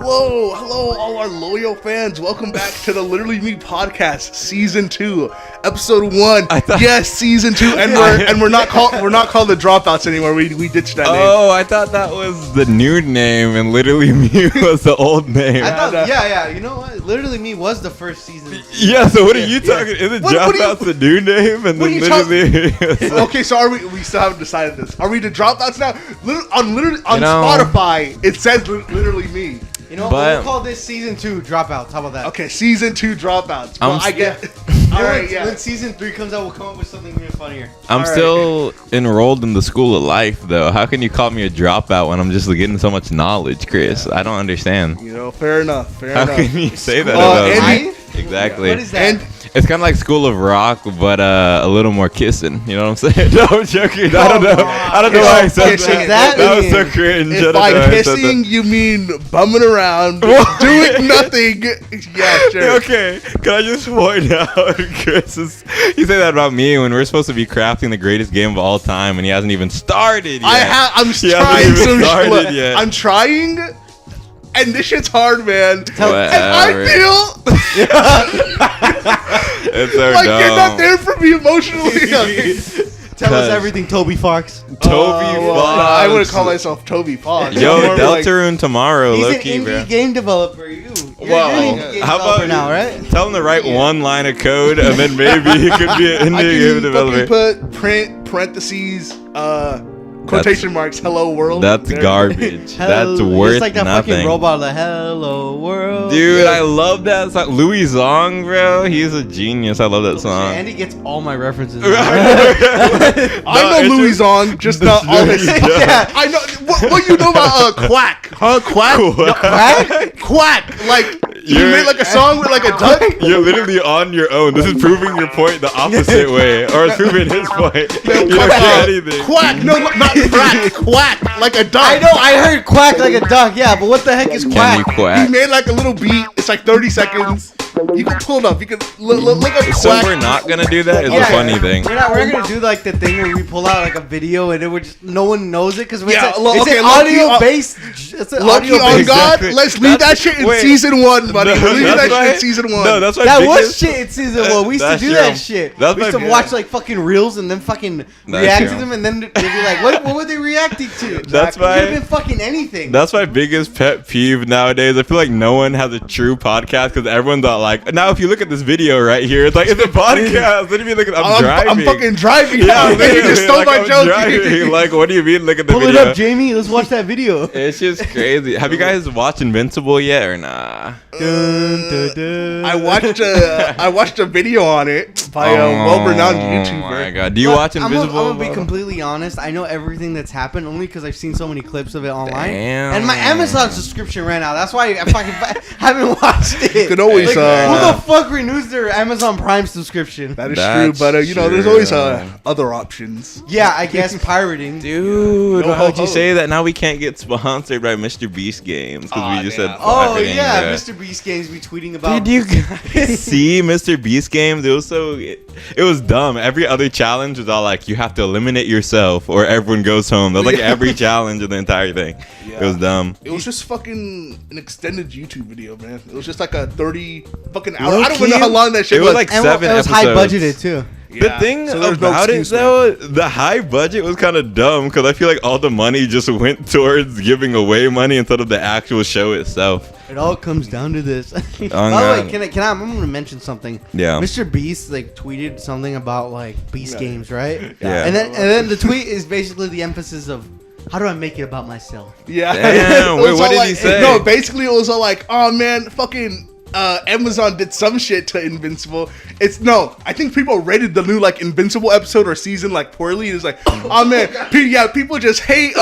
Hello, all our loyal fans. Welcome back to the Literally Me podcast, season 2, episode 1. Yes, season 2, and we're not called the Dropouts anymore. We ditched that name. Oh, I thought that was the new name, and Literally Me was the old name. I thought, yeah. You know what? Literally Me was the first season. Yeah. So what are you talking? Is it Dropouts the new name, and then Literally? Okay, so are we still haven't decided this. Are we the Dropouts now? On Spotify, it says Literally Me. You know, we'll call this season 2 Dropouts. How about that? Okay, season 2 Dropouts. Well, I get. All right, yeah. When season 3 comes out, we'll come up with something even funnier. I'm still enrolled in the school of life, though. How can you call me a dropout when I'm just getting so much knowledge, Chris? I don't understand. You know, fair enough. How can you say that about me? Exactly. What is that? It's kind of like School of Rock, but a little more kissing. You know what I'm saying? No, I'm joking. I don't know why I said that. That was so cringe. If by kissing you mean bumming around, doing nothing. Yeah, sure. Okay. Can I just point out, Chris, you say that about me when we're supposed to be crafting the greatest game of all time, and he hasn't even started yet. I'm trying. I'm trying. And this shit's hard, man. And I feel it's so like dumb. you're not there for me emotionally. Tell us everything, Toby Fox. Toby Fox. I wouldn't call myself Toby Fox. Yo, Deltarune tomorrow, he's low-key, an indie game developer. How about now, right? Tell him to write one line of code, and then maybe he could be an indie game developer. Put parentheses, quotation marks, hello world. That's garbage. That's worth it's like that nothing. Fucking robot, like hello world. Dude, I love that song. Louis Zong, bro, he's a genius. I love that song. Andy gets all my references. I know Louis Zong, just not all his stuff. Yeah, I know. What you know about Quack? Huh? Quack? Quack. Like you made like a song with like a duck. You're literally on your own. This is proving your point the opposite way, or it's proving his point. You don't get anything. Quack. No, not crack. Quack like a duck. I know. I heard quack like a duck. Yeah, but what the heck is quack? Can you quack? He made like a little beat. It's like 30 seconds. You can pull it up. You can look at Quack. So we're not gonna do that. Is a funny thing. We're not gonna do like the thing where we pull out like a video and it would just no one knows it because it's an audio based. It's an audio on God. Exactly. Let's leave that shit in season 1, buddy. Leave that shit in season 1. No, that's why that was shit in season 1. We used to do that shit. We used to watch like fucking reels and then fucking react to them and then they'd be like, what were they reacting to? That's why. It could have been fucking anything. That's my biggest pet peeve nowadays. I feel like no one has a true podcast because everyone's all like, now if you look at this video right here, it's like it's a podcast. What do you mean? Look at I'm driving. I'm fucking driving. Yeah, you just stole my joke. Like, what do you mean? Look at the video. Pull it up, Jamie. Let's watch that video. It's just crazy. Have you guys watched Invincible yet or nah? I watched a video on it by a well-renowned YouTuber. Oh my god! Do you watch Invincible? I'm gonna be completely honest. I know everything that's happened only because I've seen so many clips of it online. Damn. And my Amazon subscription ran out. That's why I fucking haven't watched it. You could always. Who the fuck renews their Amazon Prime subscription? That is true, but you know, there's always other options. Yeah, I guess pirating. Dude, why would you say that? Now we can't get sponsored by Mr. Beast Games because we just said. Oh yeah, Mr. Beast Games be tweeting about. Did you guys see Mr. Beast Games? It was dumb. Every other challenge was all like, you have to eliminate yourself or everyone goes home. That was like every challenge of the entire thing. Yeah. It was dumb. It was just fucking an extended YouTube video, man. It was just like a 30 fucking hour. I don't even know how long that shit was. It was like 7 episodes. It was high budgeted too. The thing about it, though, the high budget was kind of dumb because I feel like all the money just went towards giving away money instead of the actual show itself. It all comes down to this. By the way, I'm going to mention something. Yeah. Mr. Beast like tweeted something about like Beast Games, right? Yeah. And then the tweet is basically the emphasis of how do I make it about myself? Yeah. Damn. Wait, what did he say? No, basically it was all like, oh man, fucking. Amazon did some shit to Invincible. I think people rated the new like Invincible episode or season like poorly. It's like, oh man, people just hate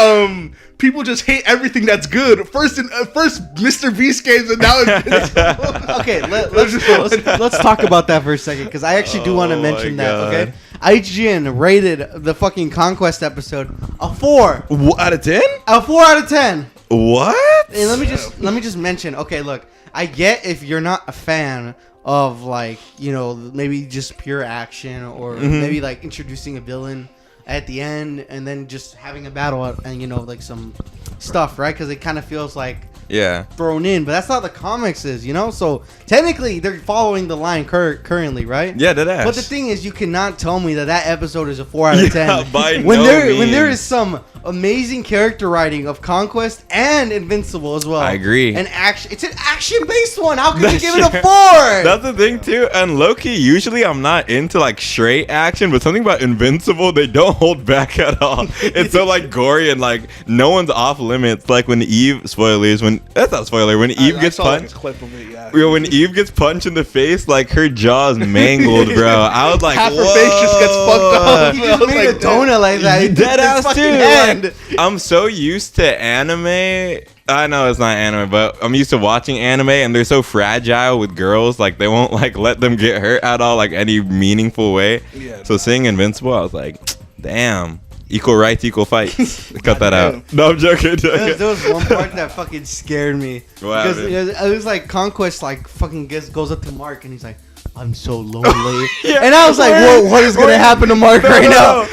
everything that's good. First Mr. Beast Games and now Invincible. Okay, let's talk about that for a second because I actually do want to mention that. Okay, IGN rated the fucking Conquest episode a 4 out of 10. A 4 out of 10. What? Hey, let me just mention. Okay, look. I get if you're not a fan of like, you know, maybe just pure action or maybe like introducing a villain at the end and then just having a battle and, you know, like some stuff, right? Because it kind of feels like Yeah. thrown in, but that's not the comics is, you know. So technically, they're following the line currently, right? Yeah, that ass. But the thing is, you cannot tell me that episode is a 4 out of 10. Yeah, by when no when there means. is some amazing character writing of Conquest and Invincible as well. I agree. And action, it's an action-based one. How can you That's- give it a 4? That's the thing too. And low-key, usually I'm not into like straight action, but something about Invincible, they don't hold back at all. It's so like gory and like no one's off limits. Like when Eve, spoilers, when that's not spoiler, when Eve I gets saw, like, punched. a clip of it, yeah. Yo, when Eve gets punched in the face, like her jaw's mangled, bro. I was like, Half her whoa. face just gets fucked up. He I just was made like, a donut like that. He Dead did his ass fucking too. hand. Like, I'm so used to anime. I know it's not anime, but I'm used to watching anime, and they're so fragile with girls. Like they won't like let them get hurt at all, like any meaningful way. Yeah. So seeing Invincible, I was like, damn. Equal rights, equal fights. Cut that Goddamn. out. No, I'm joking. There was one part that fucking scared me. What Because happened? it was like Conquest like fucking goes up to Mark and he's like, I'm so lonely. Yeah. And I was like, whoa, what is gonna happen to Mark right now?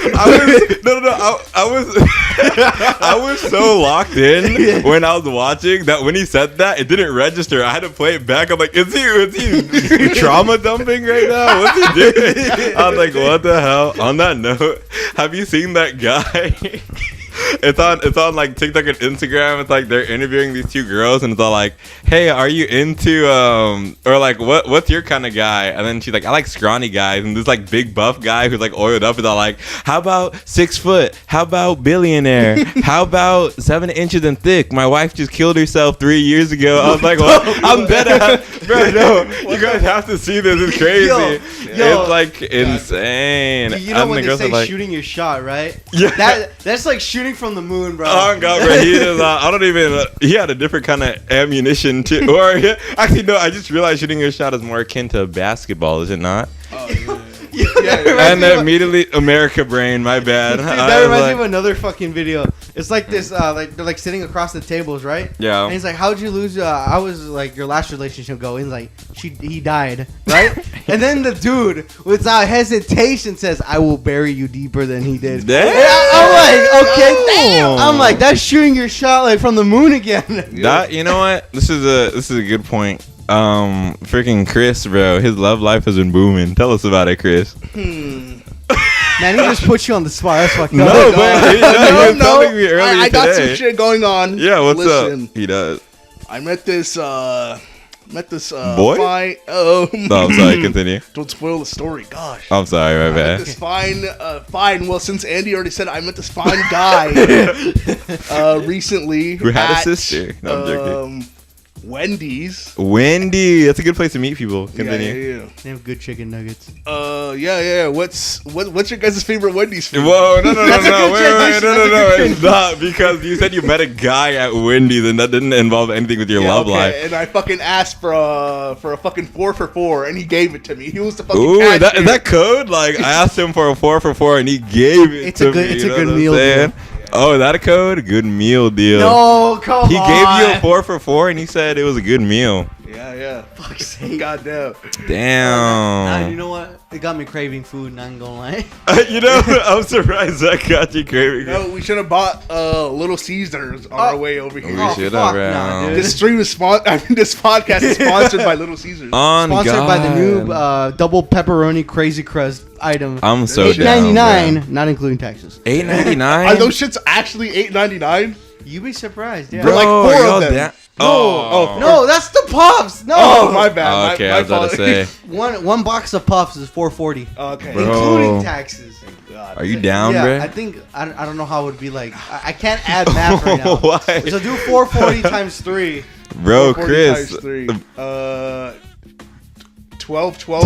I was so locked in when I was watching that when he said that, it didn't register. I had to play it back. I'm like, is he trauma dumping right now? What's he doing? I was like, what the hell? On that note, have you seen that guy? It's on like TikTok and Instagram. It's like they're interviewing these two girls, and it's all like, "Hey, are you into or like what's your kind of guy?" And then she's like, "I like scrawny guys." And this like big buff guy who's like oiled up is all like, "How about 6 foot? How about billionaire? How about 7 inches and thick? My wife just killed herself 3 years ago." I was like, "What? I'm dead ass, bro. No, you guys have to see this. It's crazy. Yo, it's like insane." You know And when the they girls say are like, shooting your shot, right? Yeah. That's like shooting from the moon, bro. Oh God, bro! He is. I don't even. He had a different kind of ammunition too. Or actually, no. I just realized shooting your shot is more akin to basketball, is it not? Oh, yeah. And then immediately, America brain. My bad. Dude, I that was reminds me like- of another fucking video. It's like this, like they're like sitting across the tables, right? Yeah. And he's like, "How'd you lose? How was like your last relationship go?" And he's like, he died, right? And then the dude, without hesitation, says, "I will bury you deeper than he did." Damn. And I'm like, okay, Damn. I'm like, that's shooting your shot like from the moon again. That you know what? This is a good point. Freaking Chris, bro. His love life has been booming. Tell us about it, Chris. Man, he just put you on the spot. That's fucking No, but he was telling me earlier I got today. some shit going on. Yeah, what's Listen, up? He does. I met this Boy? fine. No, I'm sorry. Continue. Don't spoil the story. Gosh. I'm sorry, my I met bad. this fine. Well, since Andy already said I met this fine guy recently Who had a at, sister. No, I'm joking. Wendy's. Wendy, that's a good place to meet people. Yeah, Continue. yeah, They have good chicken nuggets. yeah. What's your guys' favorite Wendy's food? Whoa, no, That's a good wait, transition, no, that's a good it's not, because you said you met a guy at Wendy's and that didn't involve anything with your Yeah, love okay, life. and I fucking asked for a fucking 4 for 4, and he gave it to me. He was the fucking Ooh, is cashier. that code? Like, I asked him for a 4 for 4 and he gave it It's to a good- me. it's you a know good what I'm meal saying? deal. Oh, is that a code? Good meal deal. No, come He on. gave you a 4 for 4 and he said it was a good meal. Yeah. Fuck's sake. Goddamn. Damn. You know what? It got me craving food, not gonna lie. You know, I'm surprised that got you craving. No, we should have bought Little Caesars on our way over here. We Oh, should fuck have, nah, dude. This stream is this podcast is sponsored by Little Caesars. On Sponsored by the new God. double pepperoni crazy crust item. I'm so down, $8.99, not including taxes. $8.99? Are those shits actually $8.99? You'd be surprised, yeah. Bro, like 4 of y'all them. da- Oh, Oh, No, that's the puffs. No. Oh, my bad. okay, my I was about to fault. say. One box of puffs is $4.40, Okay. Bro. including taxes. God. Are you down, yeah, bruh? I think I don't know how it would be like. I can't add math right now. Why? So do 440 times 3. Bro, 40 Chris. times 3. 12. Bro,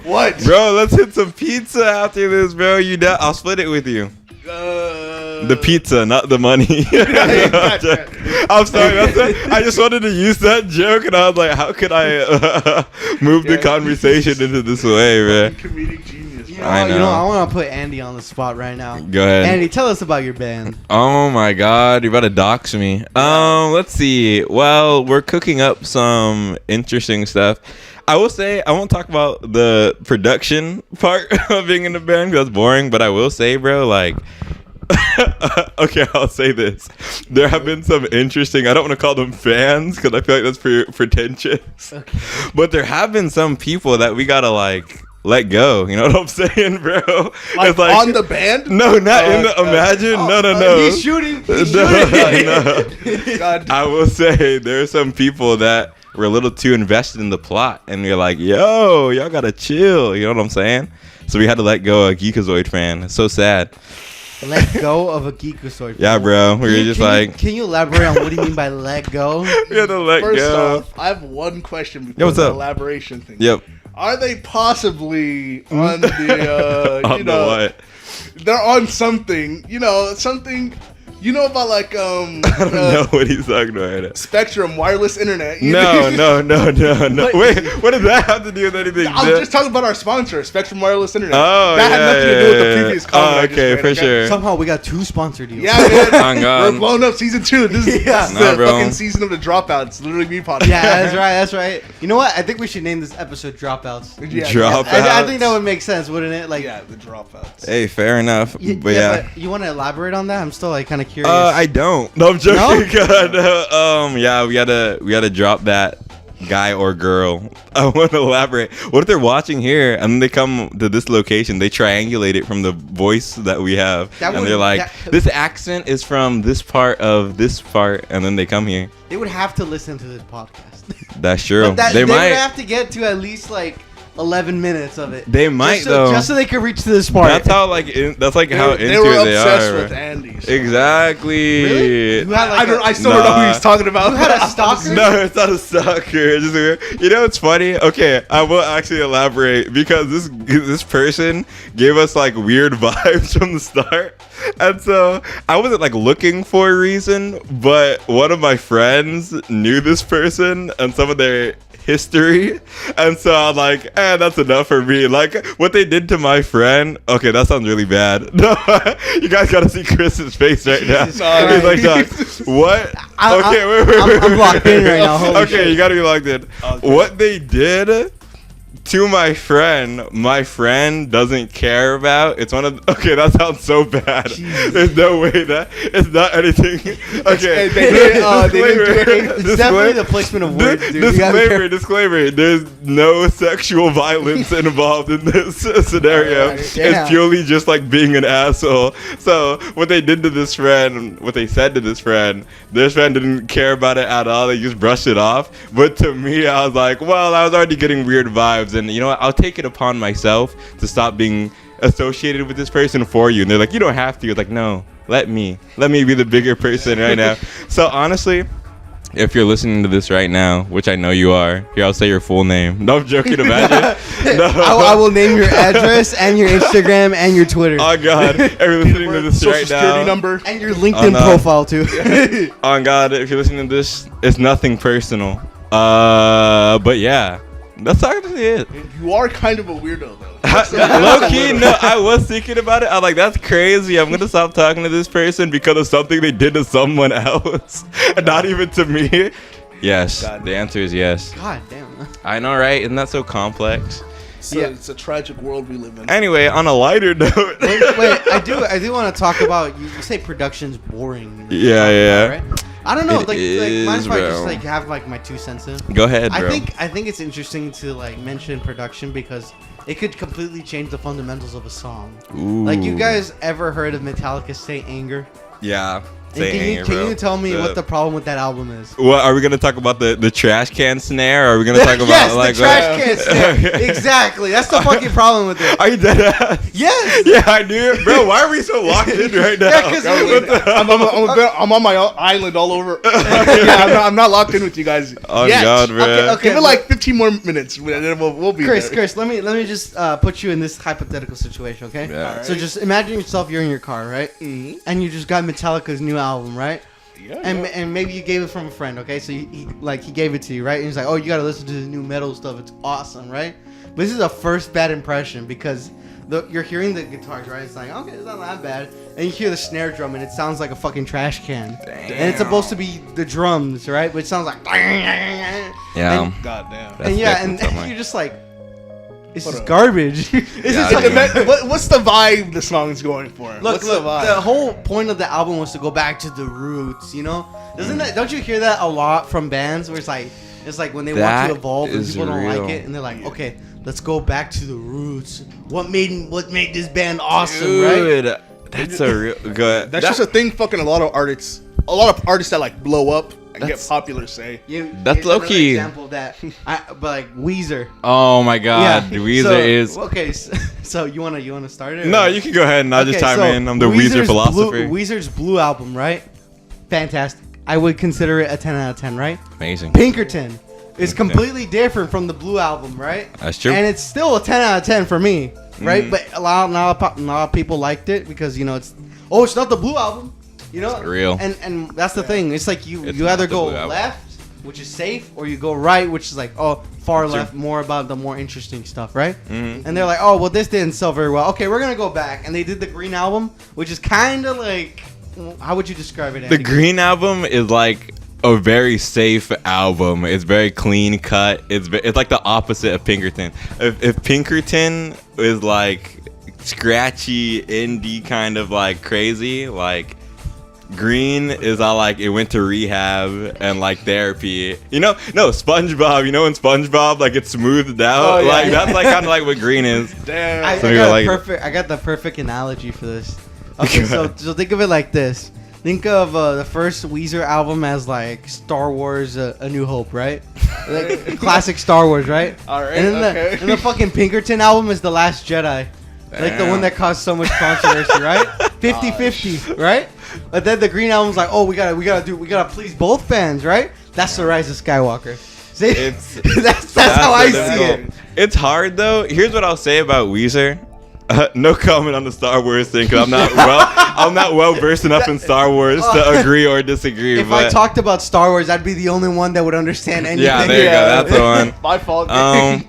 What? bro, let's hit some pizza after this, bro. You down? I'll split it with you. The pizza, not the money. I'm sorry. I just wanted to use that joke, and I was like, how could I move the Yeah. conversation into this way, man? Comedic genius. You bro. know, I know. I want to put Andy on the spot right now. Go ahead. Andy, tell us about your band. Oh my God, you're about to dox me. Let's see. Well, we're cooking up some interesting stuff. I will say I won't talk about the production part of being in the band because that's boring. But I will say, bro, like Okay, I'll say this. There have been some interesting, I don't want to call them fans because I feel like that's pretentious. Okay. But there have been some people that we gotta like let go. You know what I'm saying, bro? Like, it's like on the band? No, not in the Imagine. No. He's shooting. He's No. God. I will say there are some people that were a little too invested in the plot, and we're like, yo, y'all gotta chill. You know what I'm saying? So we had to let go of a Geekazoid fan. It's so sad. Let go of a Geekazoid fan. Yeah, bro. We were just like... Can you elaborate on what do you mean by let go? We had to let First go. off, I have one question before Yo, what's the up? elaboration thing. Yep. Are they possibly on the, On the what? They're on something, something, about like, I don't know what he's talking about right now. Spectrum wireless internet. No. Wait, what does that have to do with anything? I was just talking about our sponsor, Spectrum Wireless Internet. Oh, that had nothing to do with the previous comment. I just okay, made, for sure. Somehow we got 2 sponsor deals. Yeah, man. On God. We're blowing up season 2. This is Yeah. the bro. fucking season of the Dropouts. Literally me podcast. Yeah, that's right. You know what? I think we should name this episode Dropouts. Yeah, Dropouts. I think that would make sense, wouldn't it? Like, yeah, the Dropouts. Hey, fair enough. But but you want to elaborate on that? I'm still like kind of curious. I don't. No, I'm joking. No? Yeah, we gotta drop that guy or girl. I want to elaborate. What if they're watching here and then they come to this location? They triangulate it from the voice that we have, That and would- they're like, that- "This accent is from this part of this part," and then they come here. They would have to listen to this podcast. That's true. But They they might. would have to get to at least like 11 minutes of it. They might, though. Just so they could reach to this part. That's how that's like how They into were it they obsessed are. with Andy. So. Exactly. Really? You had like I still don't know who Nah. he's talking about. You had a stalker? No, it's not a stalker. It's just weird. You know what's funny? Okay, I will actually elaborate because this person gave us like weird vibes from the start. And so I wasn't like looking for a reason, but one of my friends knew this person and some of their history, and so I'm like, that's enough for me. Like what they did to my friend. Okay, that sounds really bad. No, you guys gotta see Chris's face right now. He's Christ. like, Doc, what? Okay, wait. I'm locked in right now. Holy Okay, shit. you gotta be locked in. Okay. What they did to my friend doesn't care about. It's one of okay, that sounds so bad. Jesus. There's no way that it's not anything. Okay, they didn't do It's definitely the placement of words, dude. You gotta be careful. Disclaimer. There's no sexual violence involved in this scenario. Alright, yeah. It's purely just like being an asshole. So what they did to this friend, what they said to this friend didn't care about it at all. They just brushed it off. But to me, I was like, well, I was already getting weird vibes, and you know what? I'll take it upon myself to stop being associated with this person for you. And they're like, you don't have to. It's like, no, let me be the bigger person right now. So honestly, if you're listening to this right now, which I know you are, here, I'll say your full name. No, I'm joking. Imagine. No. I will name your address and your Instagram and your Twitter Oh God, if you're listening to this Social right security now, number. and your LinkedIn no. profile too. on God, if you're listening to this, it's nothing personal. But yeah, that's actually it. You are kind of a weirdo, though. Low key, no, I was thinking about it. I'm like, that's crazy. I'm gonna stop talking to this person because of something they did to someone else, and not even to me. Yes, God. the answer is yes. God damn. I know, right? Isn't that so complex? So Yeah. it's a tragic world we live in. Anyway, on a lighter note. Wait, I do want to talk about you say production's boring. Yeah. Right? I don't know. It Like is, mind if I just bro. like have like my 2 cents in? Go ahead, bro. I think it's interesting to like mention production because it could completely change the fundamentals of a song. Ooh. Like you guys ever heard of Metallica Say Anger? Yeah. And can you tell me what the problem with that album is? What are we gonna talk about the trash can snare? Or are we gonna talk about Yes, like the trash can snare. Exactly. That's the fucking problem with it. Are you dead ass? Yes. Yeah, I do, bro. Why are we so locked in right now? Yeah, 'cause I'm on my island all over. Yeah, I'm not locked in with you guys. Oh yet. God, bro. Okay. Give it like 15 more minutes, and then we'll be there. Chris, let me just put you in this hypothetical situation, okay? Yeah. So just imagine yourself, you're in your car, right? Mhm. And you just got Metallica's new album, right? Yeah, And maybe you gave it from a friend, okay? So he gave it to you, right? And he's like, oh, you gotta listen to the new metal stuff. It's awesome, right? But this is a first bad impression because you're hearing the guitars, right? It's like, okay, it's not that bad. And you hear the snare drum and it sounds like a fucking trash can. Damn. And it's supposed to be the drums, right? But it sounds like... Yeah. And, God damn. That's and yeah, definitely and something. you're just like, This Hold is up. garbage. This is Yeah, like, I What's the vibe the song's going for? look, What's look. the vibe? The whole point of the album was to go back to the roots. You know, don't you hear that a lot from bands where it's like when they want That to evolve and is people don't real. like it, and they're like, okay, let's go back to the roots. What made this band awesome, right? Dude, that's a real good. That's just a thing. Fucking a lot of artists that like blow up and get That's- popular say. That's Here's low another key. example of that. But like Weezer. Oh my God, Weezer so, is. okay. So you wanna start it? No, or- you can go ahead and I'll just Okay, chime so in. I'm the Weezer philosopher. Weezer's Blue album, right? Fantastic. I would consider it a 10 out of 10, right? Amazing. Pinkerton is completely different from the Blue album, right? That's true. And it's still a 10 out of 10 for me, right? Mhm. But a lot of people liked it because it's not the Blue album, It's real. And that's the thing. It's like you It's either not the go Blue album. left, which is safe, or you go right, which is like far True. left, more about the more interesting stuff, right? Mhm. And they're like, oh well, this didn't sell very well. Okay, we're gonna go back, and they did the Green album, which is kind of like, how would you describe it? The Andy? Green album is like a very safe album. It's very clean cut. It's like the opposite of Pinkerton. If Pinkerton is like scratchy indie kind of like crazy, like Green is all like it went to rehab and like therapy. No, SpongeBob. You know when SpongeBob like it's smoothed out, Oh, yeah, like yeah. that's like kind of like what Green is. Damn. I Some people got like it. I got the perfect analogy for this. Okay, so think of it like this. Think of the first Weezer album as like Star Wars: A New Hope, right? Like classic Star Wars, right? All right, And then okay. the fucking Pinkerton album is The Last Jedi. Like the one that caused so much controversy, right? 50-50, right? But then the Green album's like, oh, we gotta please both fans, right? That's the Rise of Skywalker. See, It's- that's how I the see difficult. it. It's hard though. Here's what I'll say about Weezer. No comment on the Star Wars thing because I'm not well versed enough in Star Wars to agree or disagree. If but I talked about Star Wars, I'd be the only one that would understand anything. yeah, there you go. That's the one. My fault.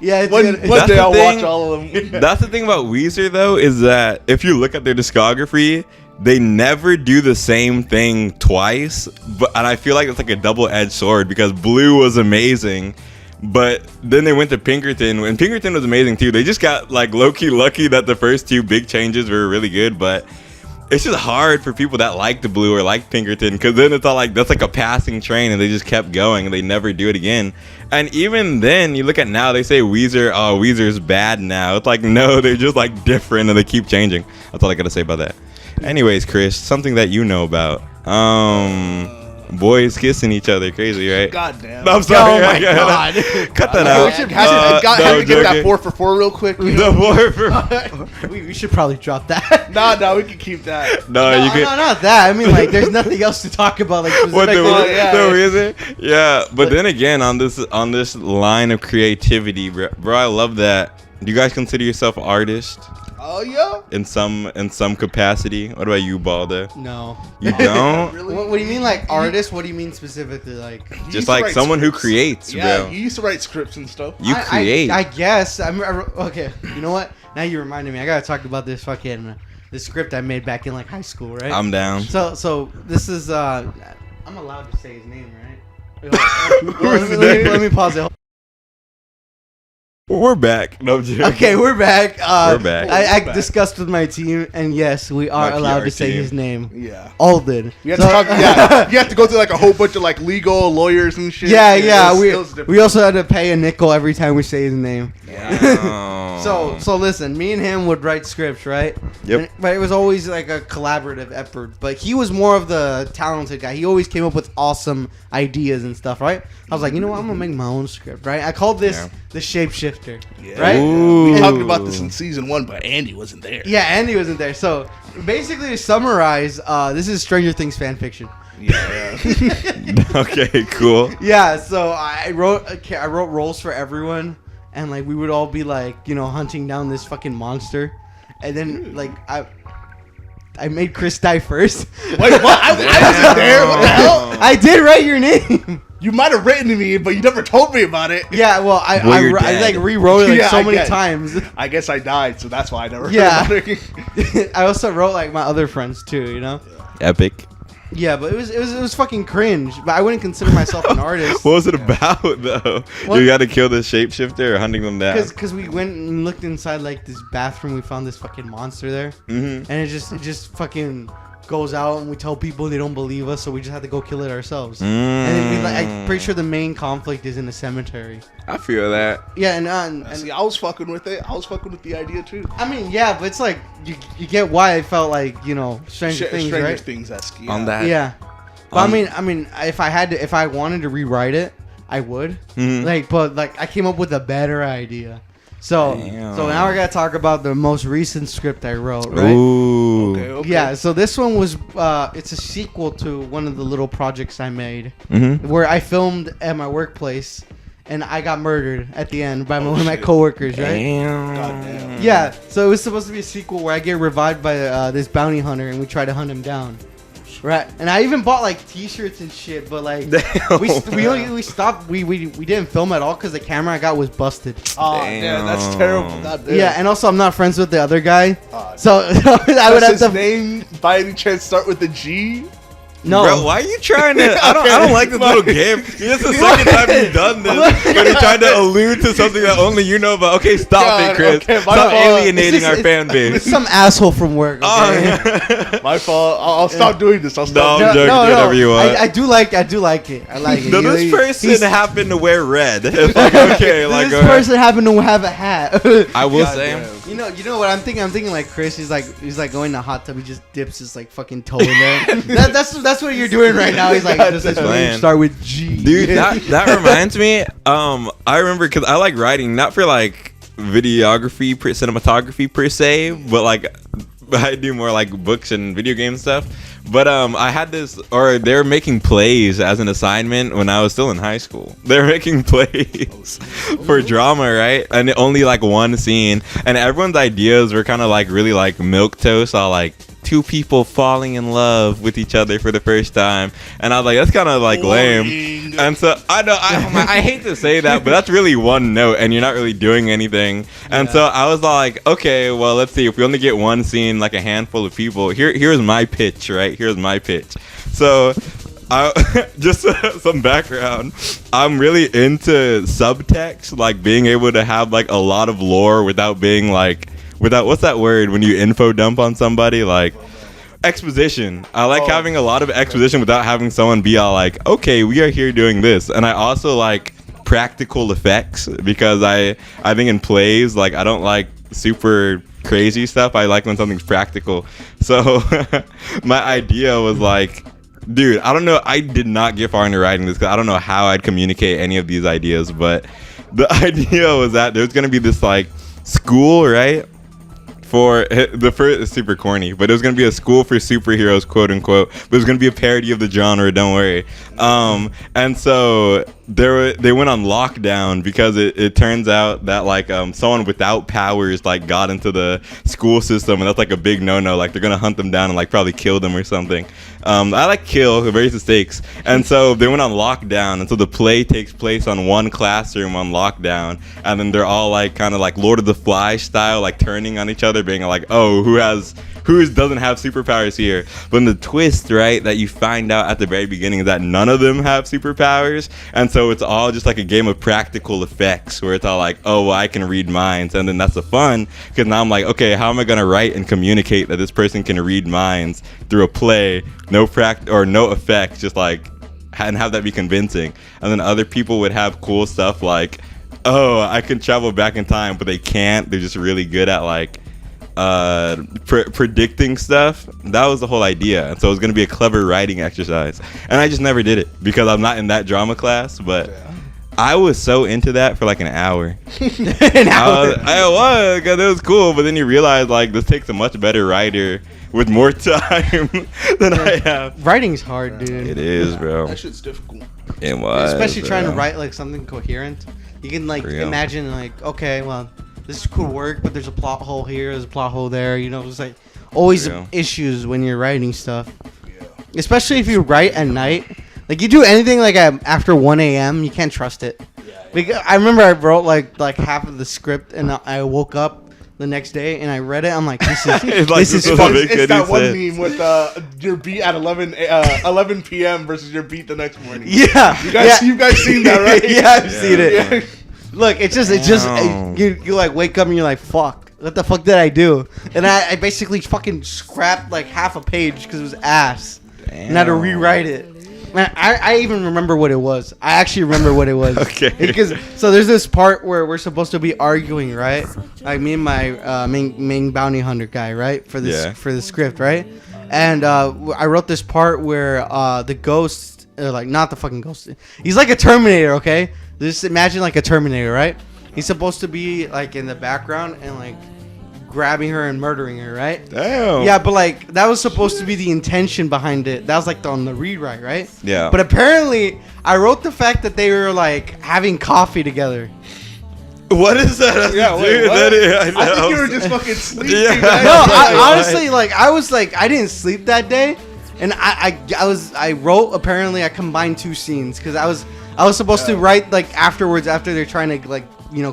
Yeah, it's one good. one That's day the I'll thing. watch all of them. That's the thing about Weezer though is that if you look at their discography, they never do the same thing twice. And I feel like it's like a double-edged sword because Blue was amazing. But then they went to Pinkerton, and Pinkerton was amazing too. They just got like low-key lucky that the first two big changes were really good, but it's just hard for people that like the Blue or like Pinkerton because then it's all like that's like a passing train and they just kept going and they never do it again. And even then, you look at now, they say Weezer's bad now. It's like, no, they're just like different and they keep changing. That's all I gotta say about that. Anyways, Chris, something that you know about. Boys kissing each other, crazy, right? God damn. No, I'm sorry. Oh my God. Cut that We out. should had to get that 4 for 4 real quick. You know? The 4 for we should probably drop that. Nah, we can keep that. No, No, you can. no, not that. I mean, like, there's nothing else to talk about. Like, What the, specifically. yeah, the yeah. reason? Yeah, but then again, on this line of creativity, bro, I love that. Do you guys consider yourself artists Oh, yeah. in some capacity? What about you, Balda? No. You don't? Really? What do you mean, like artist? What do you mean specifically, like? You used Just to like write someone who scripts. creates, Yeah, bro. you used to write scripts and stuff. You create. I guess. Okay. You know what? Now you reminded me. I gotta talk about this fucking this script I made back in like high school, right? I'm down. So this is I'm allowed to say his name, right? Who's his Let me name? pause it. We're back. No, I'm joking. Okay, we're back. We're back. I We're back. discussed with my team, and yes, we are My allowed PR to say team. his name. Yeah. Alden. You have to talk. Yeah, you have to go through like a whole bunch of like legal lawyers and shit. Yeah. it was different. We also had to pay a nickel every time we say his name. Oh. So listen, me and him would write scripts, right? Yep. But it was always like a collaborative effort. But he was more of the talented guy. He always came up with awesome ideas and stuff, right? I was like, you know what? I'm gonna make my own script, right? I called this Yeah. the Shapeshifter, Yeah. right? Ooh. We talked about this in season 1, but Andy wasn't there. Yeah, Andy wasn't there. So basically, to summarize, this is Stranger Things fan fiction. Yeah. Okay, cool. Yeah, so I wrote roles for everyone, and like we would all be like, hunting down this fucking monster, and then like I made Chris die first. Wait, what? I wasn't there. What the hell? I did write your name. You might have written to me, but you never told me about it. Yeah, well, I dead. like rewrote it like Yeah, so I many get it. times. I guess I died, so that's why I never. Yeah. Heard about it. I also wrote like my other friends too, Epic. Yeah, but it was fucking cringe. But I wouldn't consider myself an artist. What was it about though? What? You got to kill the shapeshifter or hunting them down? Because we went and looked inside like this bathroom, we found this fucking monster there, Mm-hmm. and it just fucking goes out, and we tell people, they don't believe us, so we just have to go kill it ourselves. And then I'm pretty sure the main conflict is in the cemetery. I feel that. Yeah, and See, I was fucking with it. I was fucking with the idea too. I mean, yeah, but it's like you get why I felt like, you know, Stranger Things, Stranger right? Things-esque. On that. Yeah, but I mean, if I wanted to rewrite it, I would. Mhm. But I came up with a better idea. So Damn. now we're gonna talk about the most recent script I wrote, right? Ooh. Okay. Yeah, so this one was it's a sequel to one of the little projects I made Mm-hmm. where I filmed at my workplace and I got murdered at the end by one of my shit. coworkers, right? Damn. Goddamn. Yeah, so it was supposed to be a sequel where I get revived by this bounty hunter and we try to hunt him down. Right, and I even bought like T-shirts and shit, but like Damn. we stopped. We didn't film at all because the camera I got was busted. Oh, damn, that's terrible. Goddamn. Yeah, and also I'm not friends with the other guy, Oh, so I would does have his to. name by any chance start with a G? No, Bro, why are you trying to? I don't like this little game. This is the second time you've done this, but you're trying to allude to something that only you know about. Okay, stop God, it, Chris. okay, my Stop fault. alienating It's our just- fan base. it's some asshole from work. Okay? Oh. My fault. I'll stop doing this. I'll stop. No, I'm joking. Do whatever you want. I do like it. I like it. Does this He's- person happen to wear red? It's like, okay, like this go ahead. person happened to have a hat. I will Goddamn. say, You know what I'm thinking? I'm thinking like Chris. He's like going to hot tub. He just dips his like fucking toe in there. That's what you're doing right now. He's like, does this Man. name start with G? dude, that reminds me. I remember because I like writing, not for like videography, cinematography per se, but like I do more like books and video game stuff. But I had this, or they were making plays as an assignment when I was still in high school. They were making plays for drama, right? And only like one scene, and everyone's ideas were kind of like really like milquetoast, all like two people falling in love with each other for the first time, and I was like, that's kind of like lame. Boring. And so I know I hate to say that, but that's really one note, and you're not really doing anything. And so I was like, okay, well, let's see. If we only get one scene, like a handful of people, here's my pitch, right? Here's my pitch. So, just some background. I'm really into subtext, like being able to have like a lot of lore without being like, what's that word when you info dump on somebody, like exposition. I like having a lot of exposition without having someone be all like, okay, we are here doing this. And I also like practical effects because I think in plays, like I don't like super crazy stuff. I like when something's practical. So my idea was like, dude, I don't know. I did not get far into writing this because I don't know how I'd communicate any of these ideas. But the idea was that there's going to be this like school, right? For the first, it's super corny, but it was gonna be a school for superheroes, quote unquote. But it was gonna be a parody of the genre. Don't worry. And so they went on lockdown because it turns out that like someone without powers like got into the school system, and that's like a big no-no. Like they're gonna hunt them down and like probably kill them or something. I like kill, it raises the stakes. And so they went on lockdown, and so the play takes place on one classroom on lockdown, and then they're all like kind of like Lord of the Flies style, like turning on each other, being like, oh, who doesn't have superpowers here? But the twist, right, that you find out at the very beginning is that none of them have superpowers, and so it's all just like a game of practical effects where it's all like, oh, well, I can read minds, and then that's the fun, because now I'm like, okay, how am I gonna write and communicate that this person can read minds through a play, no effects, just like, and have that be convincing. And then other people would have cool stuff like, oh, I can travel back in time, but they can't. They're just really good at like predicting stuff. That was the whole idea. And so it was going to be a clever writing exercise, and I just never did it because I'm not in that drama class. But I was so into that for like an hour. I was, because it was cool, but then you realize like this takes a much better writer with more time than I have. Writing's hard, dude. It is, bro. That shit's difficult. It was, Especially trying to bro. write like something coherent. You can like For real. imagine like, okay, well, this could work, but there's a plot hole here, there's a plot hole there. You know, it's like always For real. issues when you're writing stuff. Especially if you write at night. Like you do anything like after 1 a.m., you can't trust it. Because I remember I wrote like half of the script, and I woke up the next day, and I read it. I'm like, this is It's like, this is this was a fucking. big- It's that He one said- meme with your beat at 11 p.m. versus your beat the next morning. Yeah, You guys seen that, right? Yeah, I've seen it. Yeah. Look, it's just Damn. you like wake up and you're like, fuck, what the fuck did I do? And I basically fucking scrapped like half a page because it was ass, and I had to rewrite it. Man, I even remember what it was. I actually remember what it was. Okay. Because so there's this part where we're supposed to be arguing, right? Like me and my main bounty hunter guy, right? For this Yeah. for the script, right? And I wrote this part where the ghost, like not the fucking ghost. He's like a Terminator, okay? Just imagine like a Terminator, right? He's supposed to be like in the background and like grabbing her and murdering her, right? Damn. Yeah, but like that was supposed to be the intention behind it. That was like on the rewrite, right? Yeah. But apparently, I wrote the fact that they were like having coffee together. What is that? Yeah, wait, Dude, what? that is, I think you were just fucking sleeping. Yeah. man. No, Right. I honestly I was like I didn't sleep that day, and I wrote apparently I combined two scenes because I was supposed to write like afterwards after they're trying to like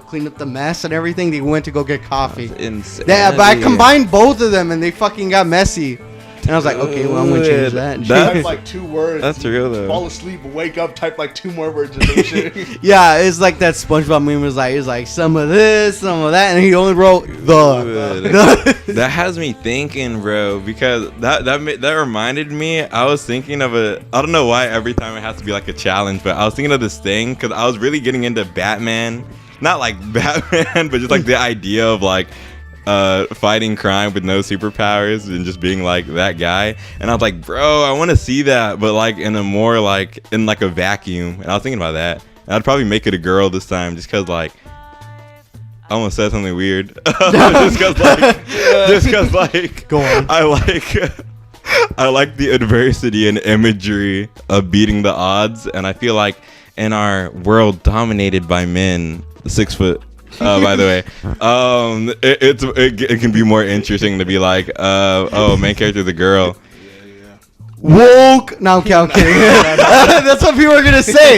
clean up the mess and everything. They went to go get coffee. Insane. Yeah, but I combined both of them and they fucking got messy. And I was like, okay, well I'm gonna change that. Type like 2 words. That's real though. Fall asleep, wake up, type like 2 more words or some shit. Yeah, it's like that SpongeBob meme was like some of this, some of that, and he only wrote the. That has me thinking, bro, because that reminded me. I was thinking of I don't know why every time it has to be like a challenge, but I was thinking of this thing because I was really getting into Batman, not like Batman, but just like the idea of like fighting crime with no superpowers and just being like that guy. And I was like, bro, I want to see that, but like in a more like in like a vacuum. And I was thinking about that. And I'd probably make it a girl this time just because like I almost said something weird. just because like Go on. I like the adversity and imagery of beating the odds, and I feel like in our world dominated by men, 6 foot. By the way, it can be more interesting to be like, main character the girl. Woke. No, okay, okay. That's what people are gonna say.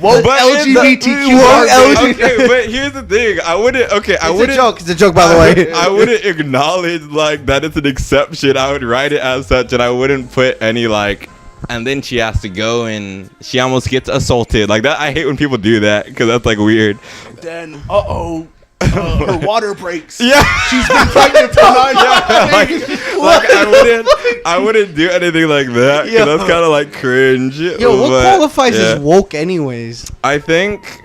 Woke But LGBTQ. Woke Okay, but here's the thing. I wouldn't. It's a joke, by the way. I wouldn't acknowledge like that it's an exception. I would write it as such, and I wouldn't put any like. And then she has to go and she almost gets assaulted like that. I hate when people do that because that's like weird. Then, her water breaks. Yeah, She's been pregnant for 9 years. I wouldn't do anything like that because that's kind of like cringe. Yo, what but, qualifies yeah. as woke, anyways? I think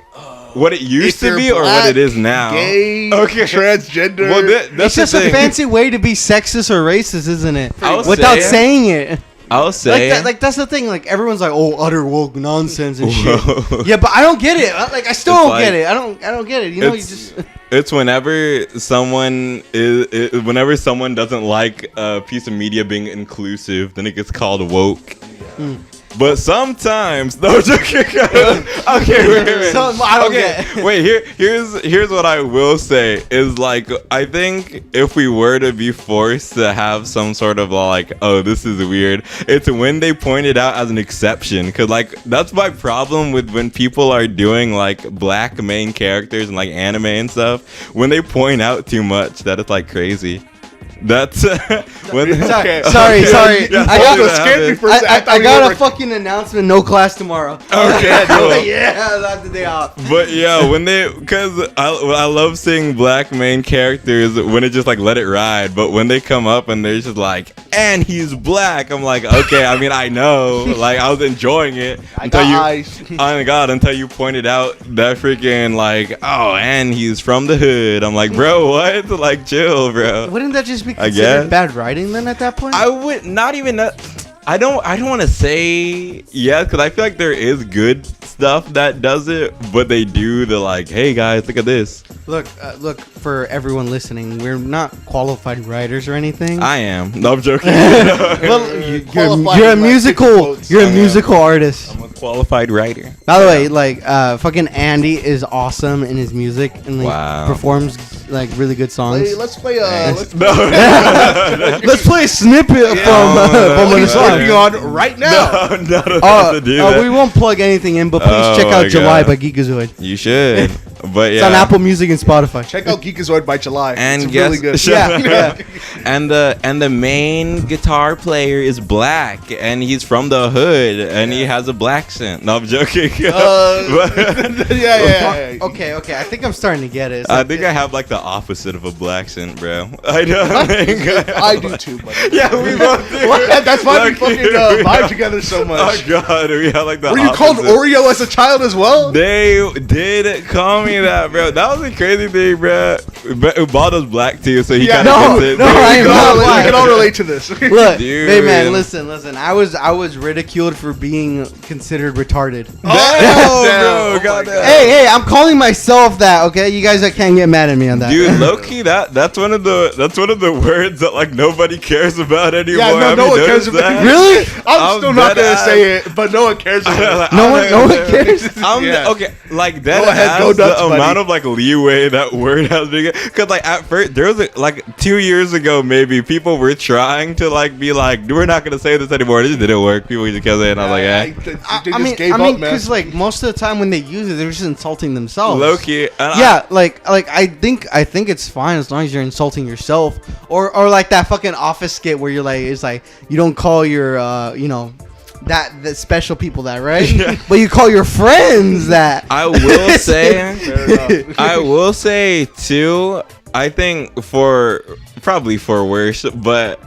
what it used If to you're be or what black, it is now. Gay, Okay. transgender. Well, that's It's just the a thing. fancy way to be sexist or racist, isn't it? I would Without say- saying it. I'll say. Like that's the thing. Like everyone's like, "Oh, utter woke nonsense and Whoa. shit." Yeah, but I don't get it. Like I still It's don't like- get it. I don't get it. You know, you It's- just. It's whenever someone doesn't like a piece of media being inclusive, then it gets called woke. But sometimes, no joking. Okay, wait. So, I don't get. Wait. Here's what I will say is like I think if we were to be forced to have some sort of like, oh, this is weird, it's when they point it out as an exception. Cause like that's my problem with when people are doing like black main characters and like anime and stuff. When they point out too much, that it's like crazy. That's when. Okay. Sorry. Yeah, I Hold got, on, scared me for a second. I thought we got were- a fucking announcement. No class tomorrow. Okay, cool. Yeah, that's the day off. But yeah, because I love seeing black main characters when it just like let it ride. But when they come up and they're just like, and he's black, I'm like, okay. I mean, I know, like I was enjoying it until got you. eyes. Oh my god! Until you pointed out that freaking like, oh, and he's from the hood. I'm like, bro, what? Like, chill, bro. Wouldn't that just be I considered guess. bad writing then at that point? I would not even. I don't want to say yes because I feel like there is good stuff that does it, but they do the like, hey guys, look at this. Look, for everyone listening, we're not qualified writers or anything. I am. No, I'm joking. Well, Qualified you're a in, like, musical. 6 quotes. You're a am. musical artist. I'm a qualified writer. By the way, like fucking Andy is awesome in his music and like Wow. performs like really good songs. Hey, let's play. Let's No. Let's play a snippet from what one of he's the songs. working on right now. No, to do that. We won't plug anything in, but please Oh check out my July God. by Geekazoid. You should. But yeah, It's on Apple Music and Spotify. Check out Geekazoid by July. And it's guess, really good. Yeah. and the main guitar player is black, and he's from the hood, and he has a black accent. No, I'm joking. Yeah. Okay. I think I'm starting to get it. It's I like think I have like the opposite of a black accent, bro. I don't think I do too, buddy. Yeah, we both do. That's why we Like, fucking vibe together so much. Oh god, we have like the. Were you called opposite. Oreo as a child as well? They did call me that, bro. That was a crazy thing, bro. But Ubaldo's black too, so he kind of no, gets it. no, I am not We black. can all relate to this. Look, Dude. hey man, listen. I was ridiculed for being considered retarded. Oh, bro, my goddamn. Hey, I'm calling myself that. Okay, you guys can't get mad at me on that. Dude, low-key, that's one of the words that like nobody cares about anymore. Yeah, Have no you one cares noticed about that? Really? I'm still not gonna dead say it, but no one cares about it. No one cares. Yeah. Okay, like that Go ahead, go has nuts, the buddy. amount of like leeway that word has been. Because like at first there was like 2 years ago maybe people were trying to like be like we're not gonna say this anymore. It just didn't work. People just kept saying. And I was like, They just gave up, man. because like most of the time when they use it, they're just insulting themselves. low-key. Yeah, like I think it's fine as long as you're insulting yourself, or like that fucking Office skit where you're like, it's like you don't call your that special people that, right? Yeah. But you call your friends that. I will say. Fair enough. I will say too, I think probably for worse, but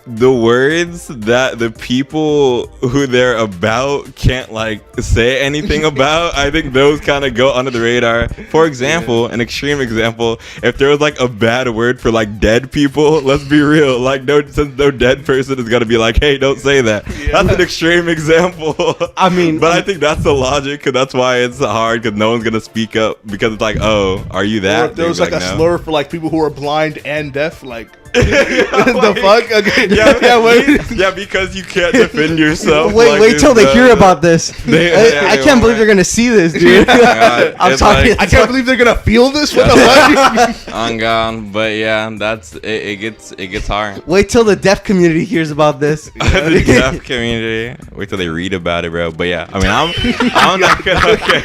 the words that the people who they're about can't like say anything about, I think those kind of go under the radar. For example, an extreme example, if there was like a bad word for like dead people, let's be real, like since no dead person is gonna be like, hey, don't say that. Yeah. That's an extreme example. I mean, but I think that's the logic, because that's why it's hard, because no one's gonna speak up, because it's like, oh, are you Or that? if there was They're like a no. slur for like people who are blind and deaf, like the the fuck? Okay. Yeah, because you can't defend yourself. Wait till they hear about this. I can't won't. believe they're gonna see this, dude. God, I'm it's talking. like- I can't believe they're gonna feel this. What the fuck? On God, but yeah, that's it. It gets hard. Wait till the deaf community hears about this. The deaf community. Wait till they read about it, bro. But yeah, I mean, I'm not gonna. Okay.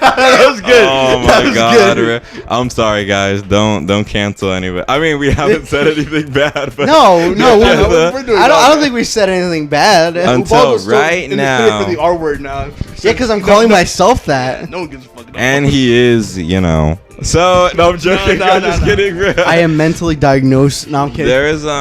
That was good. Oh That my was God, good. bro. I'm sorry, guys. Don't cancel anybody. I mean, we haven't said anything bad, but No, Yeah, we're doing I all don't that. think we said anything bad. Until Ubaldo's still right in the now. clear for the R word now. Yeah, because I'm calling myself that. No one gives a fuck. and he is, So no, I'm joking. No, I'm just no. kidding, bro. I am mentally diagnosed. No, I'm kidding. There is but